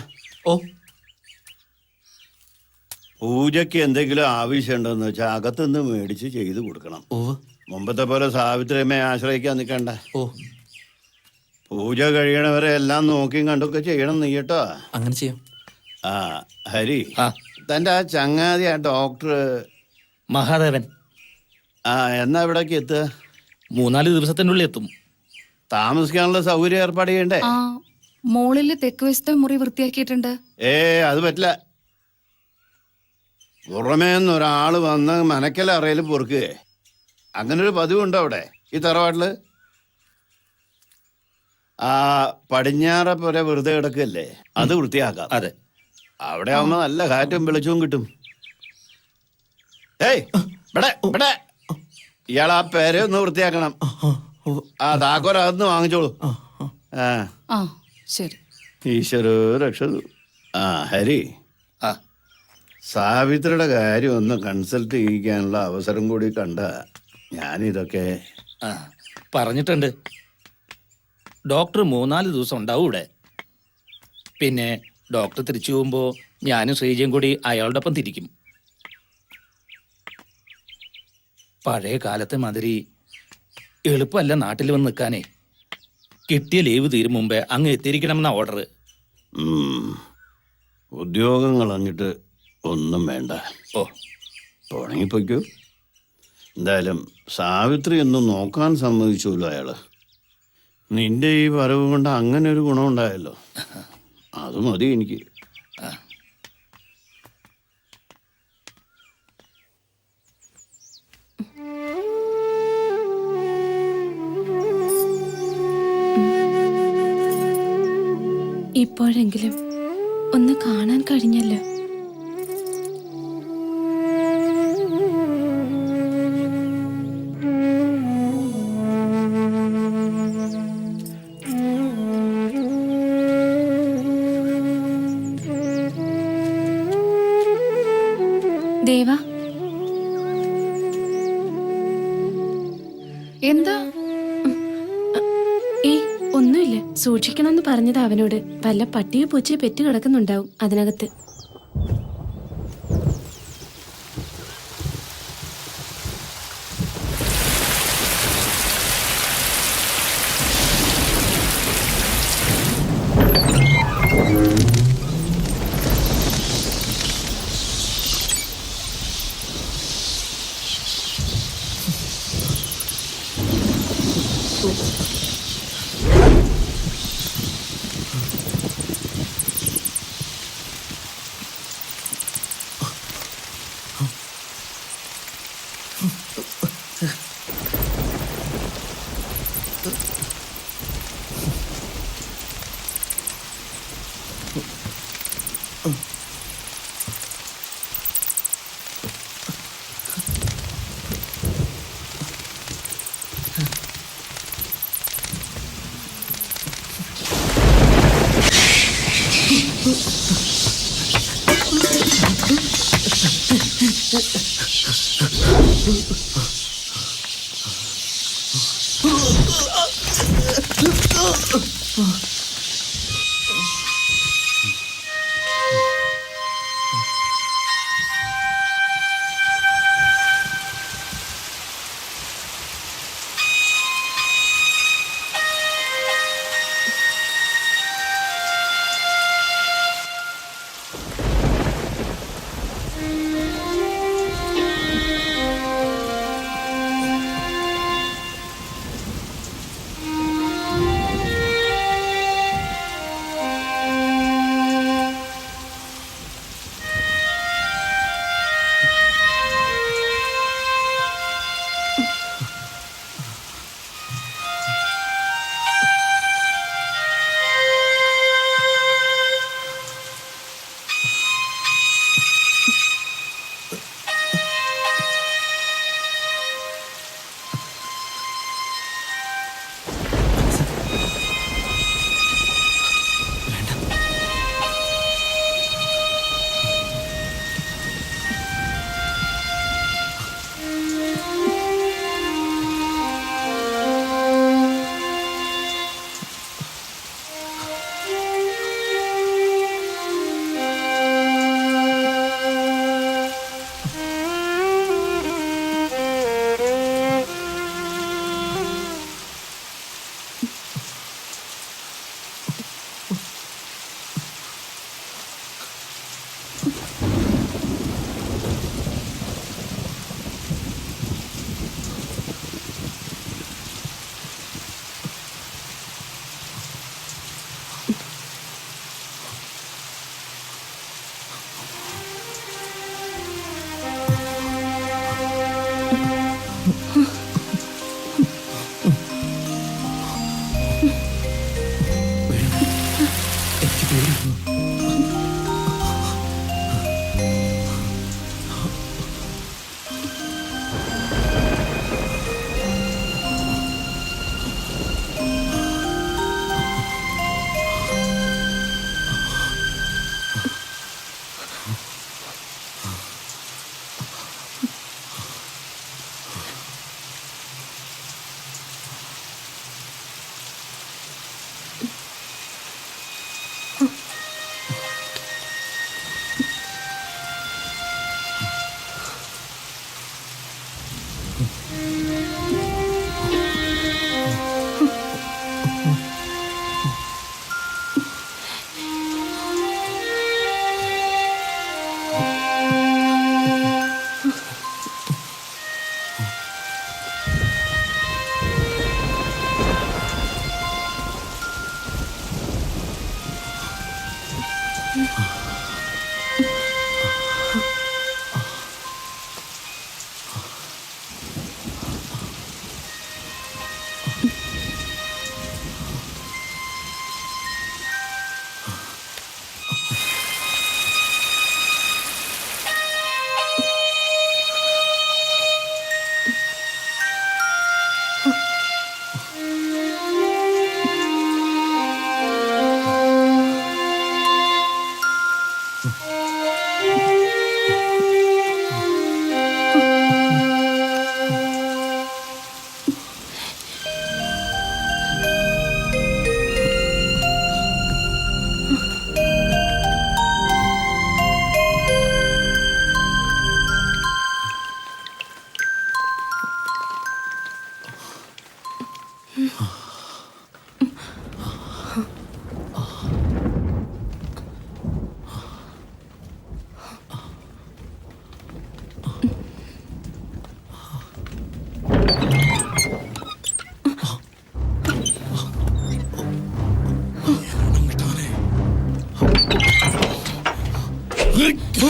പൂജയ്ക്ക് എന്തെങ്കിലും ആവശ്യമുണ്ടെന്ന് വെച്ചാൽ അകത്തുനിന്ന് മേടിച്ച് ചെയ്തു കൊടുക്കണം. മുമ്പത്തെ പോലെ സാവിത്രിയമ്മയെ ആശ്രയിക്കാൻ നിൽക്കണ്ട. പൂജ കഴിയണവരെ എല്ലാം നോക്കിയും കണ്ടൊക്കെ ചെയ്യണം നീ കേട്ടോ. അങ്ങനെ ചെയ്യാം. ഹരി, തന്റെ ആ ചങ്ങാതി ആ ഡോക്ടർ മഹാദേവൻ എന്നാ ഇവിടേക്ക് എത്തുക? 3-4 ദിവസത്തിനുള്ളിൽ എത്തും. താമസിക്കാനുള്ള സൗകര്യം ഏർപ്പാട് ചെയ്യണ്ടേ? മോളില് തെക്ക് വശത്തെ മുറി വൃത്തിയാക്കിയിട്ടുണ്ട്. അത് പറ്റില്ല. പുറമേന്ന് ഒരാള് വന്ന് മനക്കല അറയിൽ പൊറുക്കുക, അങ്ങനെ ഒരു പതിവുണ്ടോ അവിടെ ഈ തറവാട്ടില്? ആ പടിഞ്ഞാറ പോലെ വെറുതെ കിടക്കല്ലേ, അത് വൃത്തിയാക്കാം. അതെ, അവിടെ ആവുമ്പോ നല്ല കാറ്റും വെളിച്ചവും കിട്ടും. ഇവിടെ ഇയാൾ ആ പേരെ ഒന്ന് വൃത്തിയാക്കണം. താക്കോലകത്ത് വാങ്ങിച്ചോളൂ. ശരി. ഈശ്വരോ രക്ഷതു. ഹരി, സാവിത്രിയുടെ കാര്യം ഒന്ന് കൺസൾട്ട് ചെയ്യിക്കാനുള്ള അവസരം കൂടി കണ്ട ഞാനിതൊക്കെ പറഞ്ഞിട്ടുണ്ട്. ഡോക്ടർ 3-4 ദിവസം ഉണ്ടാവും ഇവിടെ. പിന്നെ ഡോക്ടർ തിരിച്ചു പോകുമ്പോൾ ഞാനും ശ്രീജയും കൂടി അയാളുടെ ഒപ്പം തിരിക്കും. പഴയ കാലത്തെ മാതിരി എളുപ്പമല്ല നാട്ടിൽ വന്ന് നിൽക്കാനേ. കിട്ടിയ ലീവ് തീരും മുമ്പേ അങ്ങ് എത്തിയിരിക്കണമെന്ന ഓർഡർ. ഉദ്യോഗം കളഞ്ഞിട്ട് ഒന്നും വേണ്ട. പോണെങ്കിപ്പോയ്ക്കോ. എന്തായാലും സാവിത്രി ഒന്നും നോക്കാൻ സമ്മതിച്ചല്ലോ അയാള്. നിന്റെ ഈ വരവ് കൊണ്ട് അങ്ങനെ ഒരു ഗുണമുണ്ടായല്ലോ, അത് മതി എനിക്ക്. ഇപ്പോഴെങ്കിലും ഒന്ന് കാണാൻ കഴിഞ്ഞല്ലോ. ദേവാ, എന്താ? ഒന്നുമില്ല. സൂക്ഷിക്കണമെന്ന് പറഞ്ഞത് അവനോട്. വല്ല പട്ടിയോ പൂച്ചയോ പെറ്റ് കിടക്കുന്നുണ്ടാവും അതിനകത്ത്.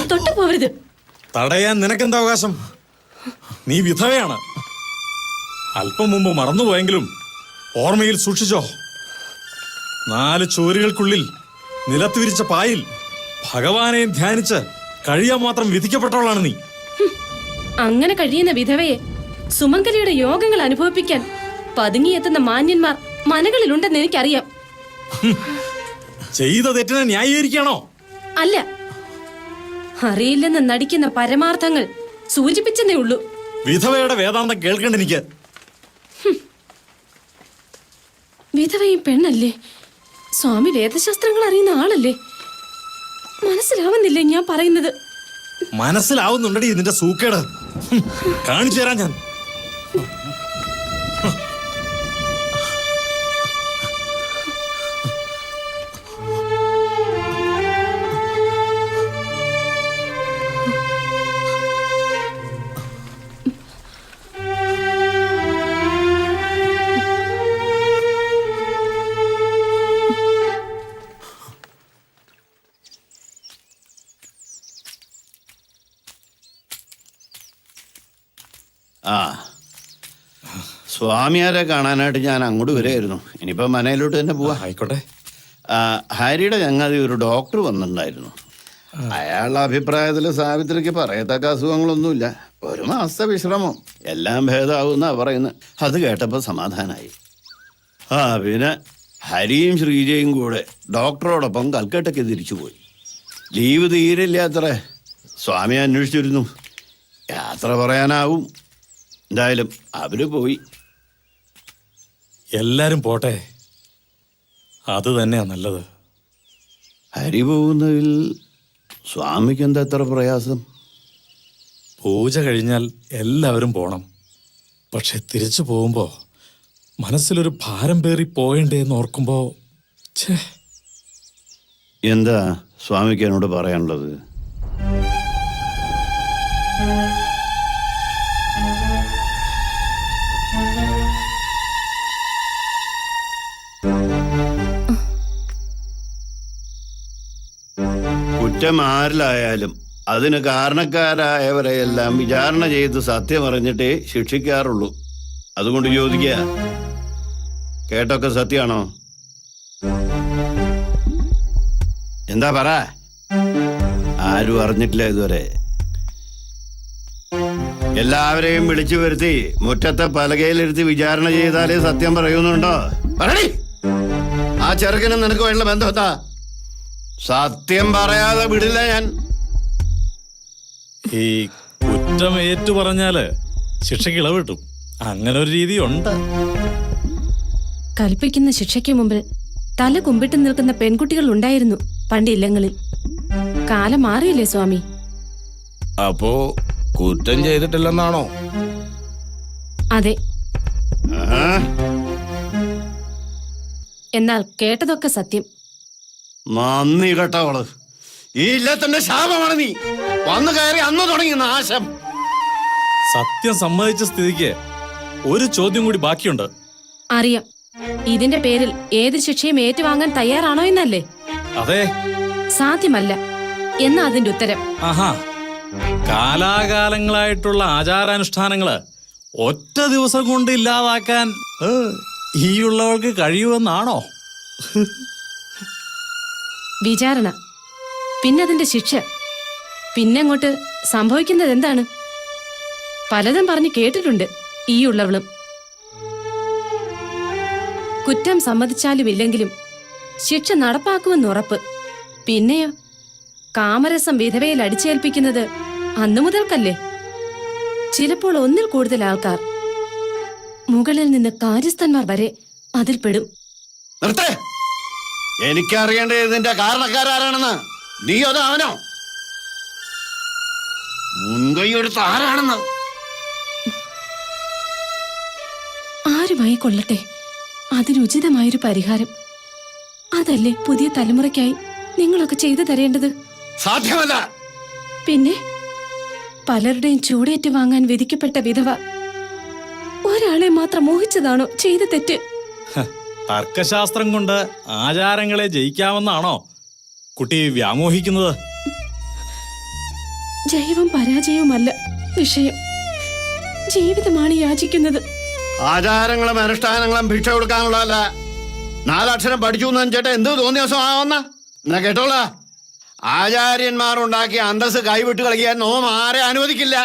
തൊട്ടു പോവരുത്. തടയാൻ നിനക്കെന്താ അവകാശം? നീ വിധവയാണ്. അല്പം മുമ്പ് മറന്നുപോയെങ്കിലും ഓർമ്മയിൽ സൂക്ഷിച്ചോ. 4 ചുവരുകൾക്കുള്ളിൽ നിലത്ത് വിരിച്ച പായിൽ ഭഗവാനെയും ധ്യാനിച്ച് കഴിയാൻ മാത്രം വിധിക്കപ്പെട്ടവളാണ് നീ. അങ്ങനെ കഴിയുന്ന വിധവയെ സുമംഗലിയുടെ യോഗങ്ങൾ അനുഭവിപ്പിക്കാൻ പതുങ്ങിയെത്തുന്ന മാന്യന്മാർ മനകളിലുണ്ടെന്ന് എനിക്കറിയാം. ചെയ്ത തെറ്റിനെ ന്യായീകരിക്കണോ? അല്ല, അറിയില്ലെന്ന് നടിക്കുന്ന പരമാർത്ഥങ്ങൾ സൂചിപ്പിച്ചെന്നേ ഉള്ളൂ. വിധവയുടെ വേദാന്തം കേൾക്കണ്ട എനിക്ക്. വിധവയും പെണ്ണല്ലേ? സ്വാമി വേദശാസ്ത്രങ്ങൾ അറിയുന്ന ആളല്ലേ? മനസ്സിലാവുന്നില്ലേ ഞാൻ പറയുന്നത്? മനസ്സിലാവുന്നുണ്ടടി നിന്റെ സൂക്കേട്. കാണിച്ചു തരാം ഞാൻ. ആ, സ്വാമിയാരെ കാണാനായിട്ട് ഞാൻ അങ്ങോട്ട് വരികയായിരുന്നു. ഇനിയിപ്പോൾ മനയിലോട്ട് തന്നെ പോവാ. ആയിക്കോട്ടെ. ഹാരിയുടെ ചങ്ങാതി ഒരു ഡോക്ടർ വന്നിട്ടുണ്ടായിരുന്നു. അയാളുടെ അഭിപ്രായത്തിൽ സാവിത്രിക്ക് പറയത്തക്ക അസുഖങ്ങളൊന്നുമില്ല. 1 മാസത്തെ വിശ്രമം, എല്ലാം ഭേദമാവുന്നാ പറയുന്നത്. അത് കേട്ടപ്പോൾ സമാധാനമായി. പിന്നെ ഹരിയും ശ്രീജയും കൂടെ ഡോക്ടറോടൊപ്പം കൽക്കട്ടയ്ക്ക് തിരിച്ചുപോയി. ലീവ് തീരില്ലാത്രേ. സ്വാമി അന്വേഷിച്ചിരുന്നു. യാത്ര പറയാനാവും. എന്തായാലും അവര് പോയി. എല്ലാരും പോട്ടെ, അത് തന്നെയാ നല്ലത്. ഹരി പോകുന്നതിൽ സ്വാമിക്ക് എന്താ എത്ര പ്രയാസം? പൂജ കഴിഞ്ഞാൽ എല്ലാവരും പോണം. പക്ഷെ തിരിച്ചു പോകുമ്പോ മനസ്സിലൊരു ഭാരം പേറി പോയണ്ടേന്ന് ഓർക്കുമ്പോ എന്താ സ്വാമിക്ക് എന്നോട് പറയാനുള്ളത്? കുറ്റം ആരിലായാലും അതിന് കാരണക്കാരായവരെയെല്ലാം വിചാരണ ചെയ്ത് സത്യം അറിഞ്ഞിട്ടേ ശിക്ഷിക്കാറുള്ളൂ. അതുകൊണ്ട് ചോദിക്കുക, കേട്ടൊക്കെ സത്യമാണോ? എന്താ പറ? ആരും അറിഞ്ഞിട്ടില്ല ഇതുവരെ. എല്ലാവരെയും വിളിച്ചു വരുത്തി മുറ്റത്തെ പലകയിലിരുത്തി വിചാരണ ചെയ്താലേ സത്യം പറയുന്നുണ്ടോ? പറയടി, ആ ചെറുക്കന് നിനക്ക് വേണ്ട ബന്ധം എന്താ? സത്യം പറയാതെ വിടില്ല ഞാൻ. ഈ കുറ്റം ഏറ്റു പറഞ്ഞാല് ശിക്ഷയ്ക്ക് ഇളവ് കിട്ടും. അങ്ങനെ ഒരു രീതി ഉണ്ട്. കൽപ്പിക്കുന്ന ശിക്ഷയ്ക്ക് മുമ്പിൽ തല കുമ്പിട്ട് നിൽക്കുന്ന പെൺകുട്ടികൾ ഉണ്ടായിരുന്നു പണ്ട് ഇല്ലങ്ങളിൽ. കാലം മാറിയില്ലേ സ്വാമി? അപ്പോ കുറ്റം ചെയ്തിട്ടില്ലെന്നാണോ? അതെ. എന്നാൽ കേട്ടതൊക്കെ സത്യം. നന്ദി കേട്ടവള്. ഈ ഇല്ലത്തിന്റെ ശാപമാണ് നീ. വന്നു കയറി അന്ന് തുടങ്ങി നാശം. സത്യം സമ്മതിച്ച സ്ഥിതിക്ക് ഒരു ചോദ്യം കൂടി ബാക്കിയുണ്ട്. അറിയാം. ഇതിന്റെ പേരിൽ ഏത് ശിക്ഷയും ഏറ്റുവാങ്ങാൻ തയ്യാറാണോ എന്നല്ലേ? അതെ, സാധ്യമല്ല എന്നാ അതിന്റെ ഉത്തരം. ആഹാ, കാലാകാലങ്ങളായിട്ടുള്ള ആചാരാനുഷ്ഠാനങ്ങള് ഒറ്റ ദിവസം കൊണ്ട് ഇല്ലാതാക്കാൻ ഈ ഉള്ളവർക്ക് കഴിയുമെന്നാണോ? വിചാരണ, പിന്നെ അതിന്റെ ശിക്ഷ, പിന്നെ അങ്ങോട്ട് സംഭവിക്കുന്നത് എന്താണ്? പലതും പറഞ്ഞു കേട്ടിട്ടുണ്ട് ഈ ഉള്ളവളും. കുറ്റം സമ്മതിച്ചാലും ഇല്ലെങ്കിലും ശിക്ഷ നടപ്പാക്കുമെന്ന് ഉറപ്പ്. പിന്നെയോ കാമരസം വിധവയിൽ അടിച്ചേൽപ്പിക്കുന്നത് അന്നു മുതൽക്കല്ലേ? ചിലപ്പോൾ ഒന്നിൽ കൂടുതൽ ആൾക്കാർ, മുകളിൽ നിന്ന് കാര്യസ്ഥന്മാർ വരെ അതിൽപ്പെടും. എനിക്കറിയേണ്ടത് ഇതിന്റെ കാരണക്കാരാണെന്ന്. നീ അതോ അവനോ? മുൻകൈയെടുത്ത് ആരാണെന്ന്? ആരുമായി കൊള്ളട്ടെ, അതിനുചിതമായൊരു പരിഹാരം. അതല്ലേ പുതിയ തലമുറയ്ക്കായി നിങ്ങളൊക്കെ ചെയ്തു തരേണ്ടത്. സാധ്യമല്ല. പിന്നെ പലരുടെയും ചൂടേറ്റ് വാങ്ങാൻ വിധിക്കപ്പെട്ട വിധവ ഒരാളെ മാത്രം മോഹിച്ചതാണോ ചെയ്ത തെറ്റ്? തർക്കശാസ്ത്രം കൊണ്ട് ആചാരങ്ങളെ ജയിക്കാമെന്നാണോ കുട്ടി വ്യാമോഹിക്കുന്നത്? ജൈവം പരാജയവുമല്ല വിഷയം, ജീവിതമാണ് യാചിക്കുന്നത്. ആചാരങ്ങളും അനുഷ്ഠാനങ്ങളും ഭിക്ഷ കൊടുക്കാനുള്ളതല്ല. 4 അക്ഷരം പഠിച്ചു എന്ന് ചേട്ടാ എന്ത് തോന്നിയ ദിവസം ആവുന്ന എന്നാ കേട്ടോള. ആചാര്യന്മാരുണ്ടാക്കിയ അന്തസ് കൈവിട്ട് കളിക്കാൻ നോം ആരെ അനുവദിക്കില്ല.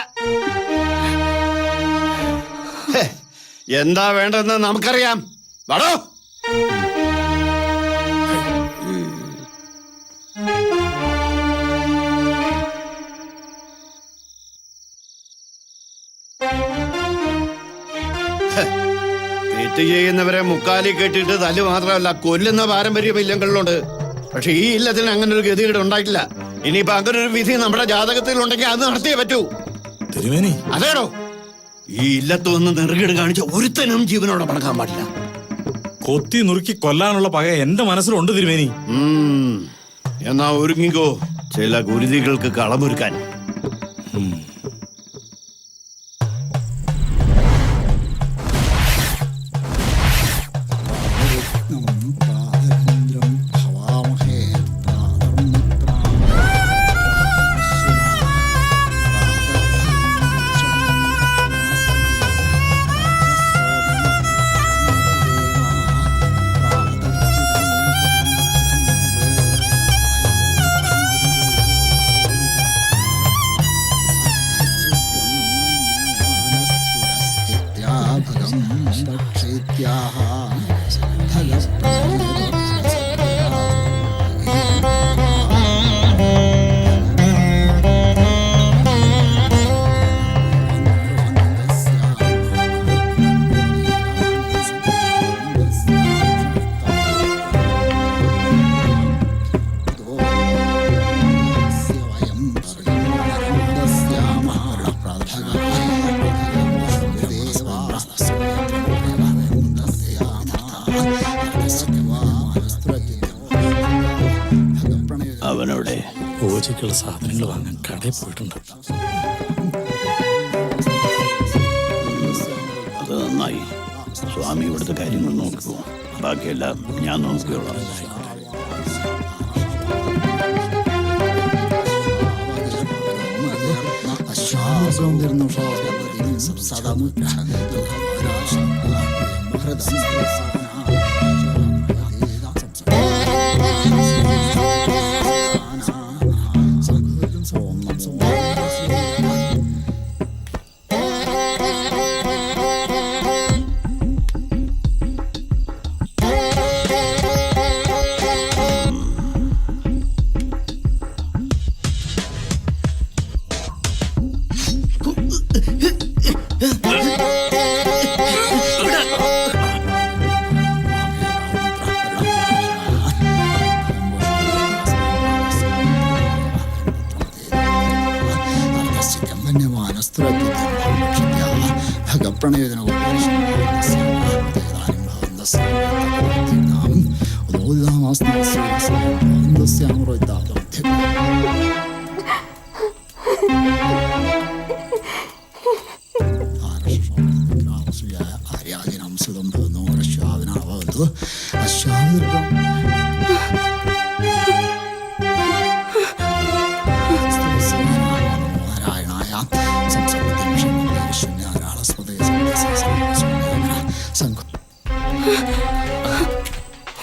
എന്താ വേണ്ടതെന്ന് നമുക്കറിയാം. വടോ തെറ്റ് ചെയ്യുന്നവരെ മുക്കാലി കെട്ടിയിട്ട് തല്ല് മാത്രമല്ല കൊല്ലുന്ന പാരമ്പര്യം ഇല്ലങ്ങളിലുണ്ട്. പക്ഷെ ഈ ഇല്ലത്തിന് അങ്ങനെ ഒരു ഗതികേട് ഉണ്ടായിട്ടില്ല. ഇനിയിപ്പോ അങ്ങനെ ഒരു വിധി നമ്മുടെ ജാതകത്തിൽ ഉണ്ടെങ്കിൽ അത് നടത്തിയേ പറ്റൂ. തിരുമേനി, അതേടോ, ഈ ഇല്ലത്ത് വന്ന് നെറുകേട് കാണിച്ച ഒരുത്തനും ജീവനോടെ പണക്കാൻ പാടില്ല. കൊത്തി നുറുക്കി കൊല്ലാനുള്ള പക എന്റെ മനസ്സിലുണ്ട് തിരുമേനി. എന്നാ ഒരുങ്ങിക്കോ ചില ഗുരുതികൾക്ക് കളമൊരുക്കാൻ. അവനവിടെ പൂജയ്ക്കുള്ള സാധനങ്ങൾ വാങ്ങാൻ കടയിൽ പോയിട്ടുണ്ട്. അത് നന്നായി. സ്വാമി ഇവിടുത്തെ കാര്യങ്ങൾ നോക്കുമോ? ബാക്കിയെല്ലാം ഞാൻ നോക്കിയോളാം.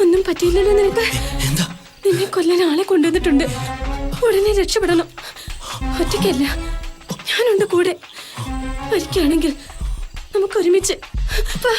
ഒന്നും പറ്റിയില്ലല്ലോ നിനക്ക്? നിന്നെ കൊല്ലാൻ ആളെ കൊണ്ടുവന്നിട്ടുണ്ട്. ഉടനെ രക്ഷപ്പെടണം. ഒറ്റയ്ക്കല്ല, ഞാനുണ്ട് കൂടെ. മരിക്കുകയാണെങ്കിൽ നമുക്ക് ഒരുമിച്ച് വാ.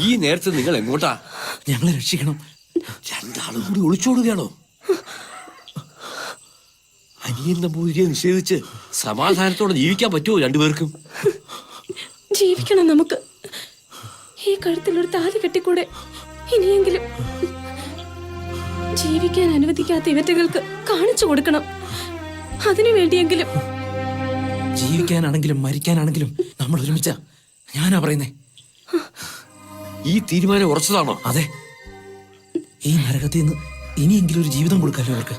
ഈ നേരത്തെ നിങ്ങൾ എങ്ങോട്ടാ? ഞങ്ങളെ രക്ഷിക്കണം. രണ്ടാളും കൂടി ഒളിച്ചോടുകയാണോ? അനിയൻ നമ്പൂതിരിയെ നിഷേധിച്ച് സമാധാനത്തോടെ ജീവിക്കാൻ പറ്റുമോ രണ്ടുപേർക്കും? ജീവിക്കണം നമുക്ക്. ഈ കഴുത്തിലൊരു താലി കെട്ടിക്കൂടെ? ഇനിയെങ്കിലും ജീവിക്കാൻ അനുവദിക്കാത്ത ഇവറ്റകൾക്ക് കാണിച്ചു കൊടുക്കണം. അതിനു വേണ്ടിയെങ്കിലും. ജീവിക്കാനാണെങ്കിലും മരിക്കാനാണെങ്കിലും നമ്മൾ ഒരുമിച്ച. ഞാനാ പറയുന്നേ. ഈ തീരുമാനം ഉറച്ചതാണോ? അതെ. ഈ നരകത്തിൽ നിന്ന് ഇനിയെങ്കിലും ഒരു ജീവിതം കൊടുക്കാലോ അവർക്ക്.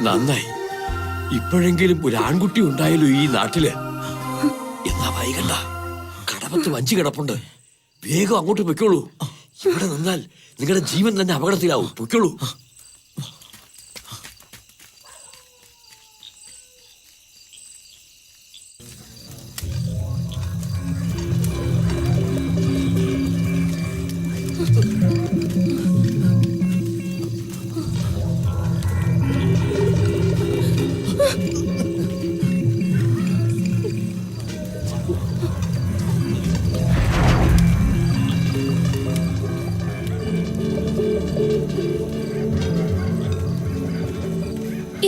നന്നായി. ഇപ്പോഴെങ്കിലും ഒരു ആൺകുട്ടി ഉണ്ടായല്ലോ ഈ നാട്ടില്. എന്നാ വൈകണ്ട, കടമത്ത് വഞ്ചി കിടപ്പുണ്ട്. വേഗം അങ്ങോട്ട് പൊയ്ക്കോളൂ. ഇവിടെ നിന്നാൽ നിങ്ങളുടെ ജീവൻ തന്നെ അപകടത്തിലാവും. പൊയ്ക്കോളൂ.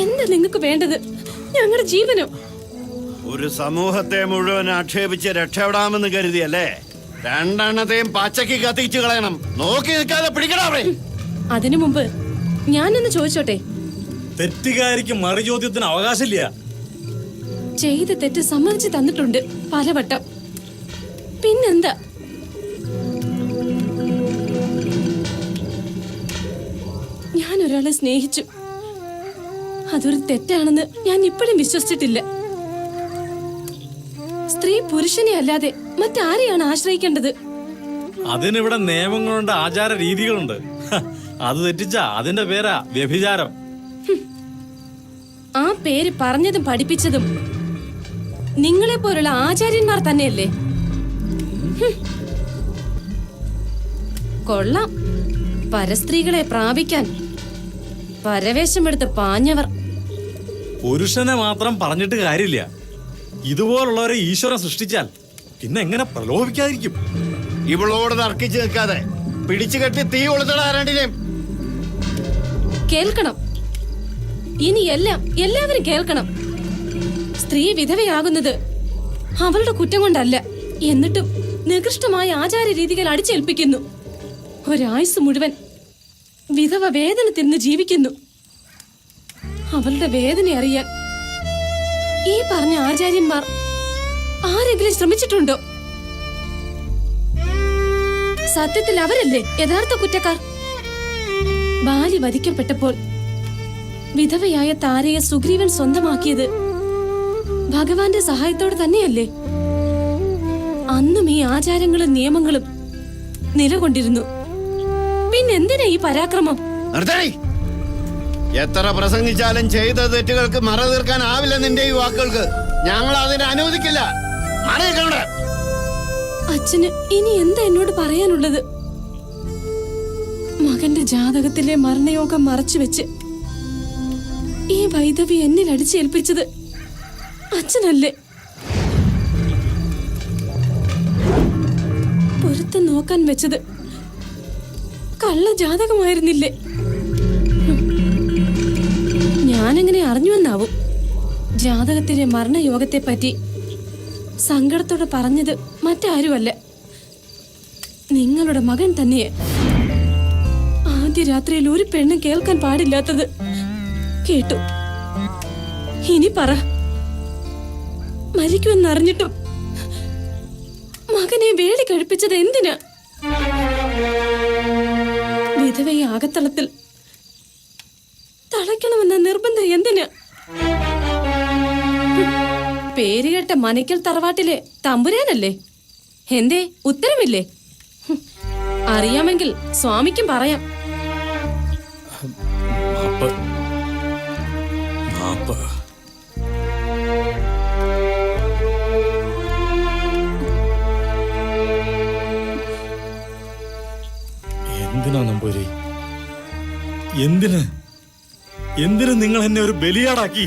എന്താ നിങ്ങൾക്ക് വേണ്ടത്? ഞങ്ങളുടെ ജീവനോ? ഒരു സമൂഹത്തെ മുഴുവൻ ആക്ഷേപിച്ച് രക്ഷപ്പെടാമെന്ന് കരുതിയല്ലേ? രണ്ടെണ്ണത്തെയും പച്ചക്ക് കത്തിച്ചു കളയണം. നോക്കി നിൽക്കാതെ പിടിക്കണേ. അതിനു മുമ്പ് ഞാനൊന്ന് ചോദിച്ചോട്ടെ. തെറ്റുകാരിക്ക് മറുചോദ്യത്തിന് അവകാശമില്ല. ചെയ്ത തെറ്റ് സമ്മതിച്ചു തന്നിട്ടുണ്ട് പലവട്ടം. പിന്നെന്താ? ഞാൻ ഒരാളെ സ്നേഹിച്ചു. അതൊരു തെറ്റാണെന്ന് ഞാൻ ഇപ്പോഴും വിശ്വസിച്ചിട്ടില്ല. സ്ത്രീ പുരുഷനെ അല്ലാതെ മറ്റാരെയാണ് ആശ്രയിക്കേണ്ടത്? അതിനിവിടെ നിയമങ്ങളുണ്ട്, ആചാര രീതികളുണ്ട്. അത് തെറ്റിച്ച അതിന്റെ പേരാ വ്യഭിചാരം. ആ പേര് പറഞ്ഞതും പഠിപ്പിച്ചതും നിങ്ങളെ പോലുള്ള ആചാര്യന്മാർ തന്നെയല്ലേ? കൊള്ളാം. പരസ്ത്രീകളെ പ്രാപിക്കാൻ പരവേശമെടുത്ത് പാഞ്ഞവർ. പുരുഷനെ മാത്രം പറഞ്ഞിട്ട് കാര്യമില്ല. ഇതുപോലുള്ളവരെ ഈശ്വരൻ സൃഷ്ടിച്ചാൽ പിന്നെ എങ്ങനെ പ്രലോഭിക്കാതിരിക്കും? ഇവളോട് തർക്കിച്ച് നിൽക്കാതെ പിടിച്ചു കെട്ടി തീ കൊളുത്തടാരണ്ടിനെയും. കേൾക്കണം. ഇനി എല്ലാവരും കേൾക്കണം. സ്ത്രീ വിധവയാകുന്നത് അവളുടെ കുറ്റം കൊണ്ടല്ല. എന്നിട്ടും നികൃഷ്ടമായ ആചാര രീതികൾ അടിച്ചേൽപ്പിക്കുന്നു. ഒരായുസ് മുഴുവൻ വിധവ വേദന തിന്ന് ജീവിക്കുന്നു. അവളുടെ വേദന അറിയാൻ ഈ പറഞ്ഞ ആചാര്യന്മാർ ആരെങ്കിലും ശ്രമിച്ചിട്ടുണ്ടോ? സത്യത്തിൽ അവരല്ലേ യഥാർത്ഥ കുറ്റക്കാർ? ബാലി വധിക്കപ്പെട്ടപ്പോൾ വിധവയായ താരയെ സുഗ്രീവൻ സ്വന്തമാക്കിയത് ഭഗവാന്റെ സഹായത്തോടെ തന്നെയല്ലേ? അന്നും ഈ ആചാരങ്ങളും നിയമങ്ങളും നിലകൊണ്ടിരുന്നു. പിന്നെന്തിനാ ഈ പരാക്രമം? എത്ര പ്രസംഗിച്ചാലും ചെയ്ത തെറ്റുകൾക്ക് മറ തീർക്കാനാവില്ല നിന്റെ ഈ വാക്കുകൾക്ക്. ഞങ്ങൾ അതിനെ അനുവദിക്കില്ല. അച്ഛന് ഇനി എന്താ എന്നോട് പറയാനുള്ളത്? മകന്റെ ജാതകത്തിലെ മരണയോഗം മറച്ചുവെച്ച് ഈ വൈദവി എന്നിൽ അടിച്ചേൽപ്പിച്ചത് അച്ഛനല്ലേ? പൊരുത്തം നോക്കാൻ വെച്ചത് കള്ള ജാതകമായിരുന്നില്ലേ? ഞാനെങ്ങനെ അറിഞ്ഞുവെന്നാവും. ജാതകത്തിലെ മരണയോഗത്തെ പറ്റി സങ്കടത്തോടെ പറഞ്ഞത് മറ്റാരുമല്ല, നിങ്ങളുടെ മകൻ തന്നെയെ. ആദ്യ രാത്രിയിൽ ഒരു പെണ്ണ് കേൾക്കാൻ പാടില്ലാത്തത് കേട്ടു. ഇനി പറ, മരിക്കുമെന്നറിഞ്ഞിട്ടും മകനെ വേടി കഴിപ്പിച്ചത് എന്തിനാ? വിധവയെ അകത്തളത്തിൽ തളയ്ക്കണമെന്ന നിർബന്ധം എന്തിനാ? പേരുകേട്ട മനക്കൽ തറവാട്ടിലെ തമ്പുരാനല്ലേ? എന്തേ ഉത്തരവില്ലേ? അറിയാമെങ്കിൽ സ്വാമിക്കും പറയാം. എന്തിനാ നമ്പൂരി? എന്തിന് നിങ്ങൾ എന്നെ ഒരു ബലിയാടാക്കി?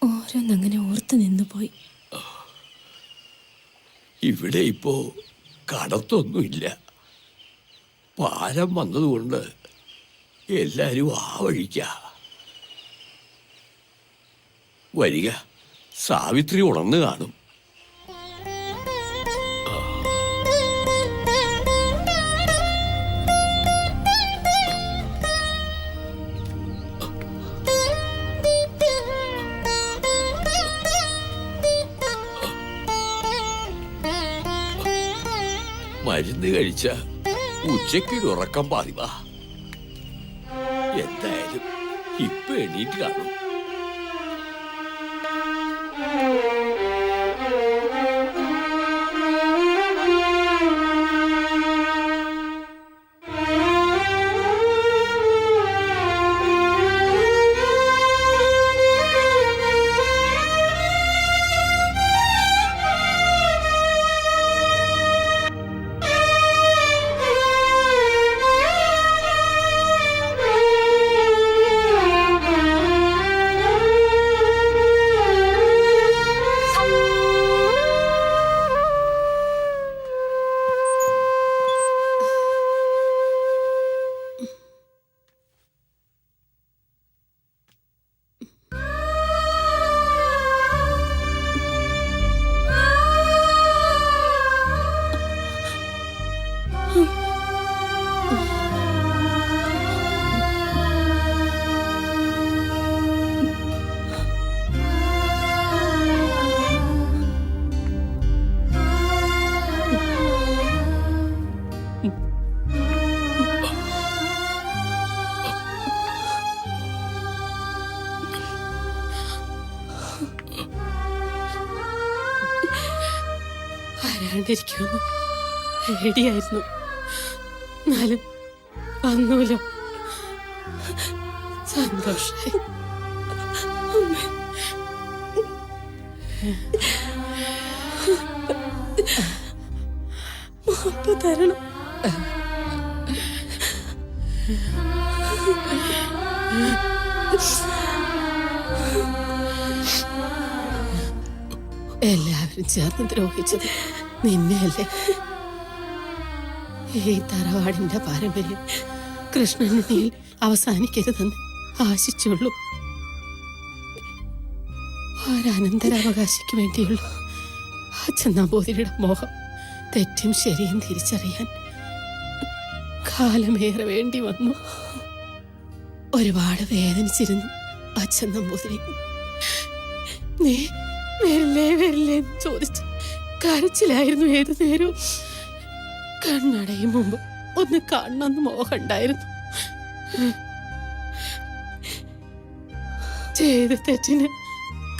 ഓരോന്നങ്ങനെ ഓർത്തു നിന്നു പോയി. ഇവിടെ ഇപ്പോ കടത്തൊന്നുമില്ല. പാലം വന്നതുകൊണ്ട് എല്ലാരും ആ വഴിക്ക. വരിക, സാവിത്രി ഉണർന്നു കാണും. മരുന്ന് കഴിച്ച ഉച്ചയ്ക്കൊരു ഉറക്കം പാതിവാ. എന്തായാലും ഇപ്പൊ എണീറ്റ് കാണും. വരാണ്ടിരിക്കുമെന്ന് പേടിയായിരുന്നു. എന്നാലും വന്നൂലോ, സന്തോഷായി. മാപ്പ് തരണം. എല്ലാവരും ചേർന്ന് ദ്രോഹിച്ചത് നിന്നെയല്ലേ? ഈ തറവാടിന്റെ പാരമ്പര്യം കൃഷ്ണനുണ്ണിയിൽ അവസാനിക്കരുതെന്ന് ആശിച്ചുള്ളൂ. ഒരനന്തരാവകാശിക്ക് വേണ്ടിയുള്ള അച്ഛൻ നമ്പൂതിരിയുടെ മോഹം തെറ്റും ശരിയും തിരിച്ചറിയാൻ കാലമേറെ വേണ്ടി വന്നു. ഒരുപാട് വേദനിച്ചിരുന്നു അച്ഛൻ നമ്പൂതിരി. നീ വരില്ലേ വരില്ലേ എന്ന് ചോദിച്ച് കരച്ചിലായിരുന്നു ഏതു നേരവും. കണ്ണടയും മുമ്പ് ഒന്ന് കാണണമെന്ന് മോഹമുണ്ടായിരുന്നു. ചെയ്ത തെറ്റിന്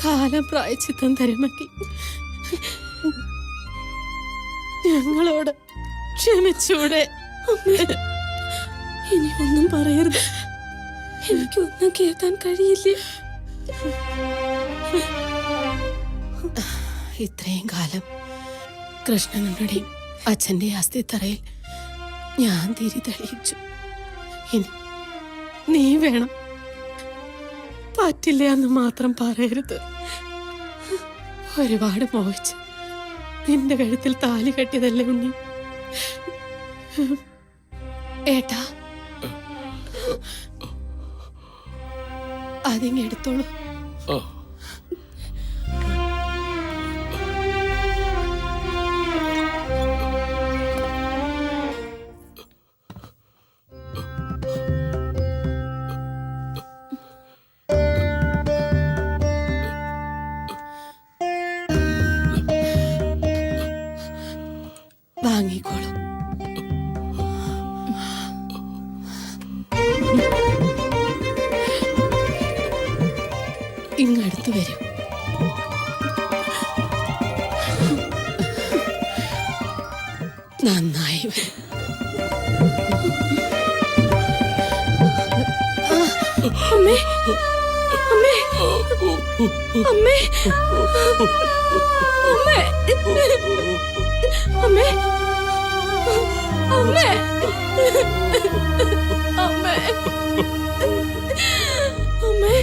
കാലം പ്രായച്ചിത്തം തരുമെങ്കിൽ ഞങ്ങളോട് ക്ഷമിച്ചൂടെ? ഇനി ഒന്നും പറയരുത്, എനിക്കൊന്നും കേൾക്കാൻ കഴിയില്ല. ഇത്രയും കാലം കൃഷ്ണനുടെയും അച്ഛൻ്റെ അസ്ഥിത്തറയിൽ ഞാൻ തിരി തെളിയിച്ചു. ഇനി നീ വേണം. പറ്റില്ല എന്ന് മാത്രം പറയരുത്. ഒരുപാട് മോഹിച്ച് നിന്റെ കഴുത്തിൽ താലി കെട്ടിയതല്ലേ ഉണ്ണി? ഏട്ടാ, അതിങ്ങെടുത്തോളൂ. വാങ്ങിക്കോളൂ. ഇങ്ങടുത്ത് വരൂ. നന്നായി വരും. അമ്മേ, അമ്മേ, അമ്മേ, അമ്മേ, അമ്മേ, അമ്മേ, അമ്മേ, അമ്മേ.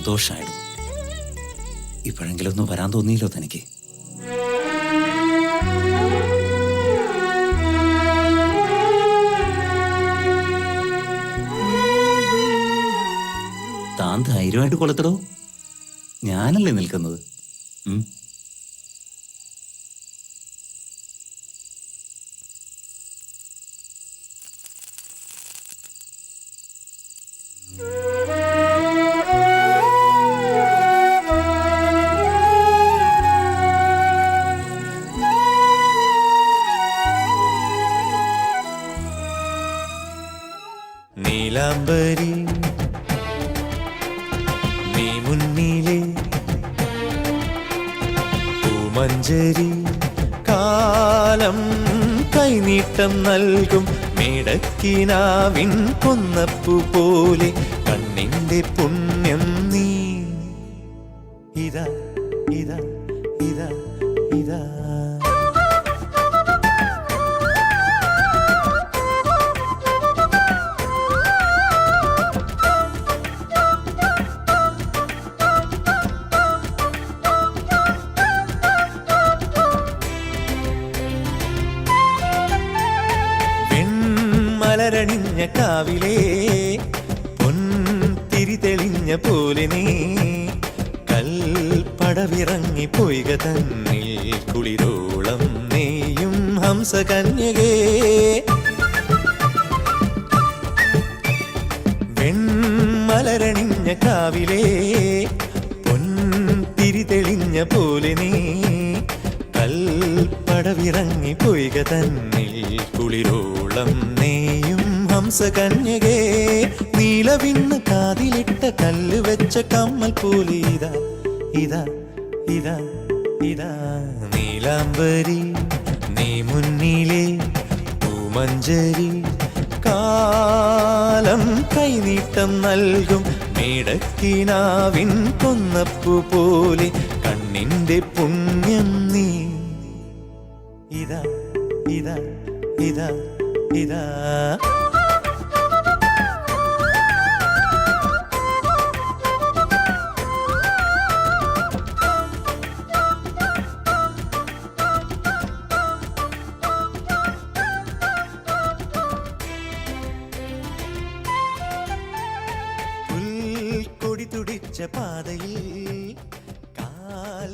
സന്തോഷമായിരുന്നു. ഇപ്പോഴെങ്കിലും ഒന്ന് വരാൻ തോന്നിയില്ലോ തനിക്ക്? താൻ ധൈര്യമായിട്ട് കൊളുത്തടോ, ഞാനല്ലേ നിൽക്കുന്നത്. നീലാംബരി നീ മുന്നിലെ പൂമഞ്ചേരി കാലം കൈനീട്ടം നൽകും മേടക്കിനാവിൻ കൊന്നപ്പു പോലെ കണ്ണിന്റെ പുണ്യം നീ. ഇതാ ഇതാ ഇതാ ഇതാ മലരണിഞ്ഞ കാവിലേ പൊൻതിരി തെളിഞ്ഞ പോലെ നീ കൽപ്പടവിറങ്ങി പോയിക തന്നിൽ കുളിരോളം നീയും ഹംസകന്യകേ. വെൺമലരണിഞ്ഞ കാവിലേ പൊൻതിരി തെളിഞ്ഞ പോലെ നീ കൽപ്പടവിറങ്ങി പോയിക തന്നിൽ കുളിരോളം നീയും ഹംസകന്യകേ. നീലവിണ്ണ് കാതിലിട്ട കല്ല് വെച്ച കമ്മൽ പോലെ ഇതാ ഇതാ ഇതാ ഇതാ നീലാംബരി നീ മുന്നിലെ പൂമഞ്ചേരി കാലം കൈനീട്ടം നൽകും മേടക്കിനാവിൻ കൊന്നപ്പു പോലെ കണ്ണിന്റെ പുണ്യം നീ. ഇതാ ഇതാ ഇതാ ഇതാ പുൽക്കൊടി തുടിച്ച പാതയിൽ കാൽ